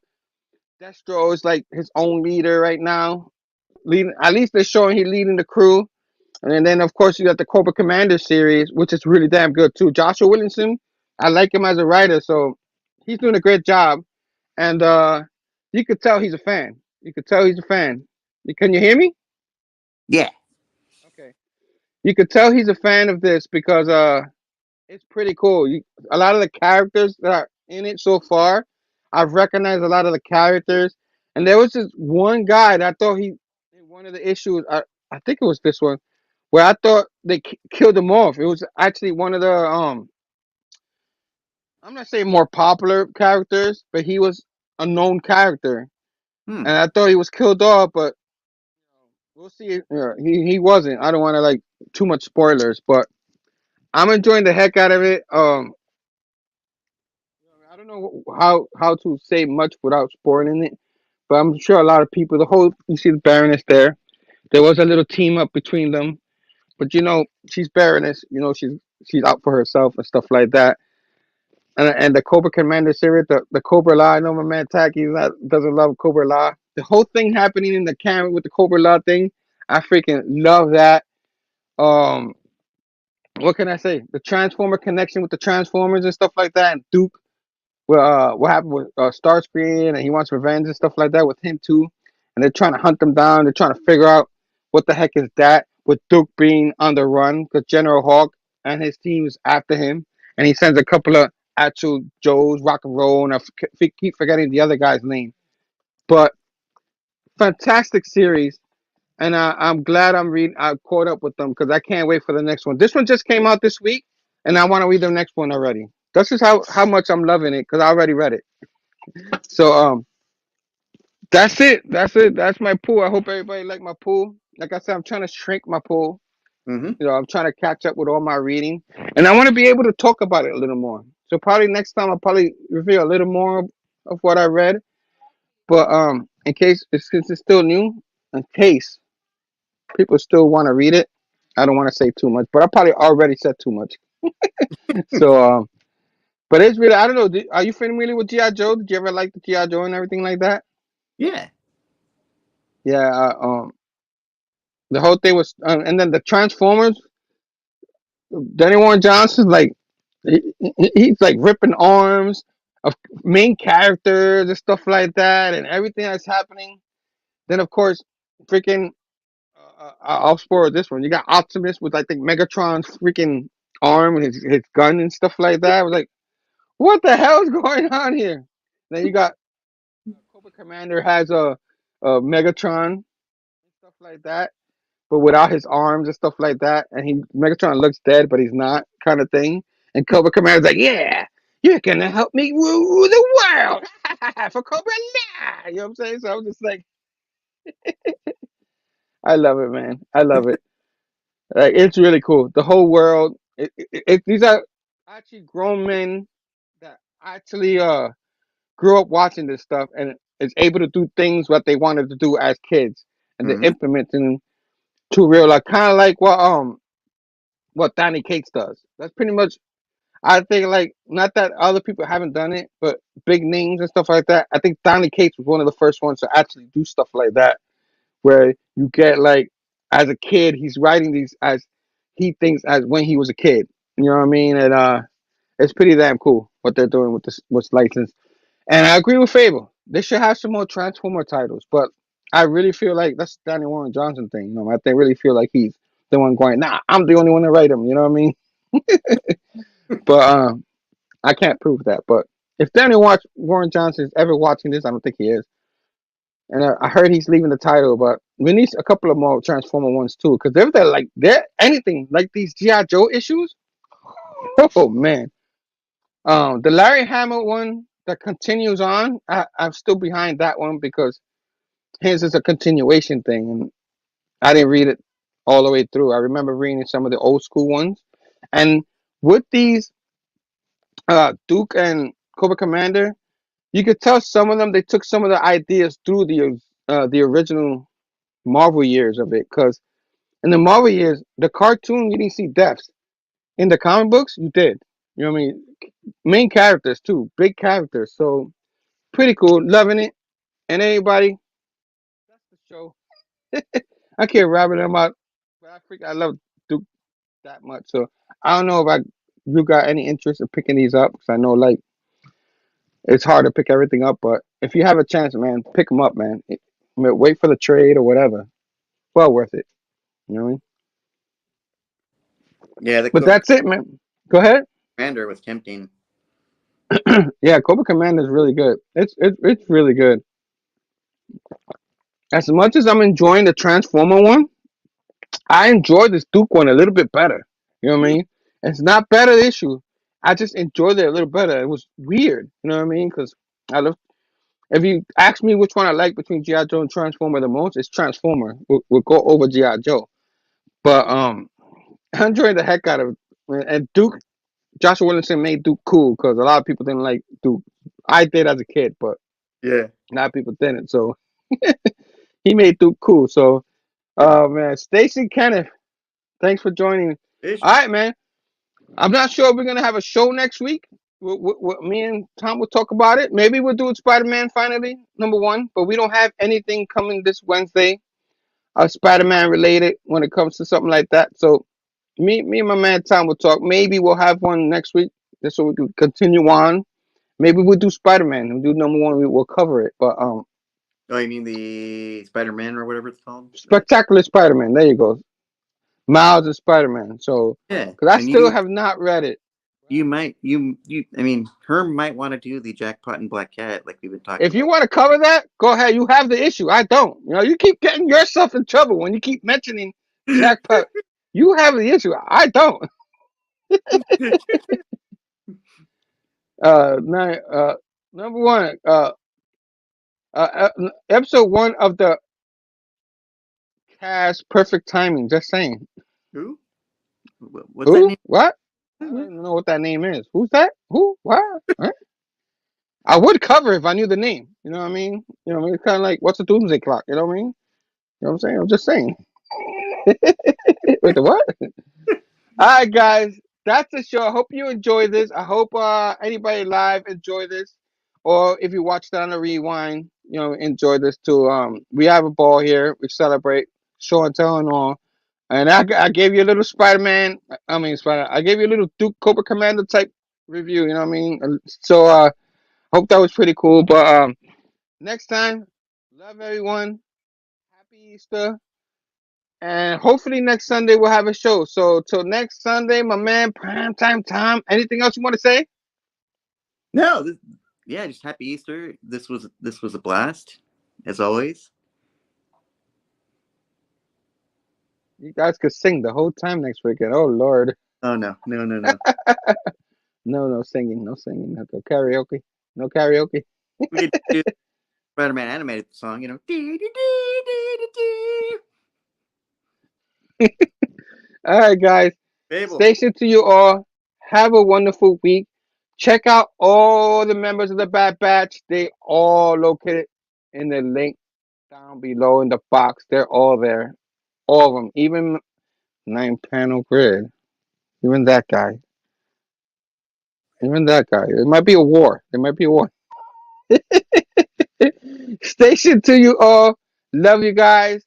Destro is like his own leader right now. Leading, at least they're showing he's leading the crew. And then of course you got the Cobra Commander series, which is really damn good too. Joshua Williamson, I like him as a writer, so he's doing a great job. And you could tell he's a fan. You could tell he's a fan. Can you hear me? Yeah. Okay. You could tell he's a fan of this because it's pretty cool. A lot of the characters that are in it so far, I've recognized a lot of the characters. And there was this one guy that I thought in one of the issues, I think it was this one, where I thought they killed him off. It was actually one of the I'm not saying more popular characters, but he was a known character, Hmm. and I thought he was killed off, but we'll see. He wasn't. I don't want to like too much spoilers, but I'm enjoying the heck out of it. I don't know how to say much without spoiling it, but I'm sure a lot of people. You see the Baroness there. There was a little team up between them, but she's Baroness. She's out for herself and stuff like that. And the Cobra Commander series, the Cobra Law. I know my man Taqi doesn't love Cobra Law. The whole thing happening in the camp with the Cobra Law thing, I freaking love that. Um, what can I say? The Transformer connection with the Transformers and stuff like that, and Duke. Well, what happened with Starscream, and he wants revenge and stuff like that with him too. And they're trying to hunt them down. They're trying to figure out what the heck is that. With Duke being on the run, because General Hawk and his team is after him, and he sends a couple of actual Joes, rock and roll, and keep forgetting the other guy's name. But fantastic series, and I'm glad I caught up with them because I can't wait for the next one. This one just came out this week, and I want to read the next one already. That's just how much I'm loving it because I already read it. So that's it. That's it. That's my pool. I hope everybody like my pool. Like I said, I'm trying to shrink my pool. Mm-hmm. You know, I'm trying to catch up with all my reading, and I want to be able to talk about it a little more. So probably next time I'll probably reveal a little more of what I read. But in case since it's still new, in case people still want to read it, I don't want to say too much. But I probably already said too much. So but it's really I don't know. Are you familiar with GI Joe? Did you ever like the GI Joe and everything like that? Yeah. Yeah. The whole thing was, and then the Transformers. Danny Warren Johnson, like he's like ripping arms of main characters and stuff like that, and everything that's happening. Then of course, freaking, I'll spoil this one. You got Optimus with I think Megatron's freaking arm and his gun and stuff like that. I was like, what the hell is going on here? Then you got Cobra Commander has a Megatron and stuff like that, but without his arms and stuff like that. And Megatron looks dead, but he's not, kind of thing. And Cobra Commander's like, yeah, you're gonna help me rule the world for Cobra Now. You know what I'm saying? So I was just like, I love it, man. I love it. Like it's really cool. The whole world. These are actually grown men that actually grew up watching this stuff and is able to do things what they wanted to do as kids, and they're Mm-hmm. implementing to real life, kind of like what Donny Cates does. That's pretty much. I think like not that other people haven't done it, but big names and stuff like that. I think Donny Cates was one of the first ones to actually do stuff like that, where you get like as a kid, he's writing these as he thinks as when he was a kid. You know what I mean? And it's pretty damn cool what they're doing with this with license. And I agree with Phable. They should have some more Transformer titles, but I really feel like that's Danny Warren Johnson thing. You know, I think really feel like he's the one going, nah, I'm the only one to write them. You know what I mean? But I can't prove that. But if Warren Johnson is ever watching this, I don't think he is. And I heard he's leaving the title, but we need a couple of more Transformer ones too, because they're anything like these GI Joe issues. Oh man, the Larry Hama one that continues on, I'm still behind that one because his is a continuation thing, and I didn't read it all the way through. I remember reading some of the old school ones, and with these Duke and Cobra Commander, you could tell some of them they took some of the ideas through the original Marvel years of it. Because in the Marvel years, the cartoon you didn't see deaths. In the comic books, you did. You know what I mean? Main characters too, big characters. So pretty cool, loving it. And anybody, that's the show. I can't rabbit them out, but I love Duke that much. So I don't know if you got any interest in picking these up because I know like it's hard to pick everything up, but if you have a chance, man, pick them up, man. Wait for the trade or whatever. Well worth it. You know what I mean? Yeah, the But Cobra that's it, man. Go ahead. Commander was tempting. Yeah, Cobra Commander is really good. It's really good. As much as I'm enjoying the Transformer one, I enjoy this Duke one a little bit better. You know what I mean? It's not better issue. I just enjoyed it a little better. It was weird. You know what I mean? Because I love. If you ask me which one I like between GI Joe and Transformer the most, it's Transformer. We'll go over GI Joe, but I enjoyed the heck out of it. And Duke, Joshua Williamson made Duke cool because a lot of people didn't like Duke. I did as a kid, but Yeah. a lot of people didn't. So he made Duke cool. So, man, Stacy Kenneth, thanks for joining. Ish. All right, man. I'm not sure if we're gonna have a show next week. Me and Tom will talk about it. Maybe we'll do it Spider-Man finally, #1. But we don't have anything coming this Wednesday, Spider-Man related when it comes to something like that. So me and my man Tom will talk. Maybe we'll have one next week, just so we can continue on. Maybe we'll do Spider-Man. We'll do #1. We'll cover it. But Oh, you mean the Spider-Man or whatever it's called? Spectacular Spider-Man. There you go. Miles and Spider-Man. So, Yeah, because I and still have not read it. you might I mean, Herm might want to do the Jackpot and Black Cat like we've been talking If you about. want to cover that, go ahead. You have the issue. I don't. You know, you keep getting yourself in trouble when you keep mentioning Jackpot. You have the issue. I don't. Nine, number one, episode one of the cast Perfect Timing. Just saying. Who? What's that Who? name? What? I don't know what that name is. Who's that? Who? What? Huh? I would cover if I knew the name. You know what I mean? You know what I mean? It's kind of like, what's a doomsday clock? You know what I mean? You know what I'm saying? I'm just saying. Wait, the what? All right, guys. That's the show. I hope you enjoy this. I hope anybody live enjoy this, or if you watch that on the rewind, you know, enjoy this too. We have a ball here. We celebrate show and tell and all. And I gave you a little Spider-Man. I mean, Spider. I gave you a little Duke Cobra Commander type review. You know what I mean? So hope that was pretty cool. But next time, love everyone. Happy Easter. And hopefully next Sunday we'll have a show. So till next Sunday, my man, Primetime Tom. Anything else you want to say? No. Yeah, just happy Easter. This was a blast, as always. You guys could sing the whole time next weekend. Oh Lord. Oh no. No singing. No singing. No karaoke. No karaoke. We could do Spider-Man animated song. You know. All right, guys. Phable. Station to you all. Have a wonderful week. Check out all the members of the Bad Batch. They all located in the link down below in the box. They're all there. All of them. Even 9-panel grid. Even that guy. Even that guy. It might be a war. There might be a war. Station to you all. Love you guys.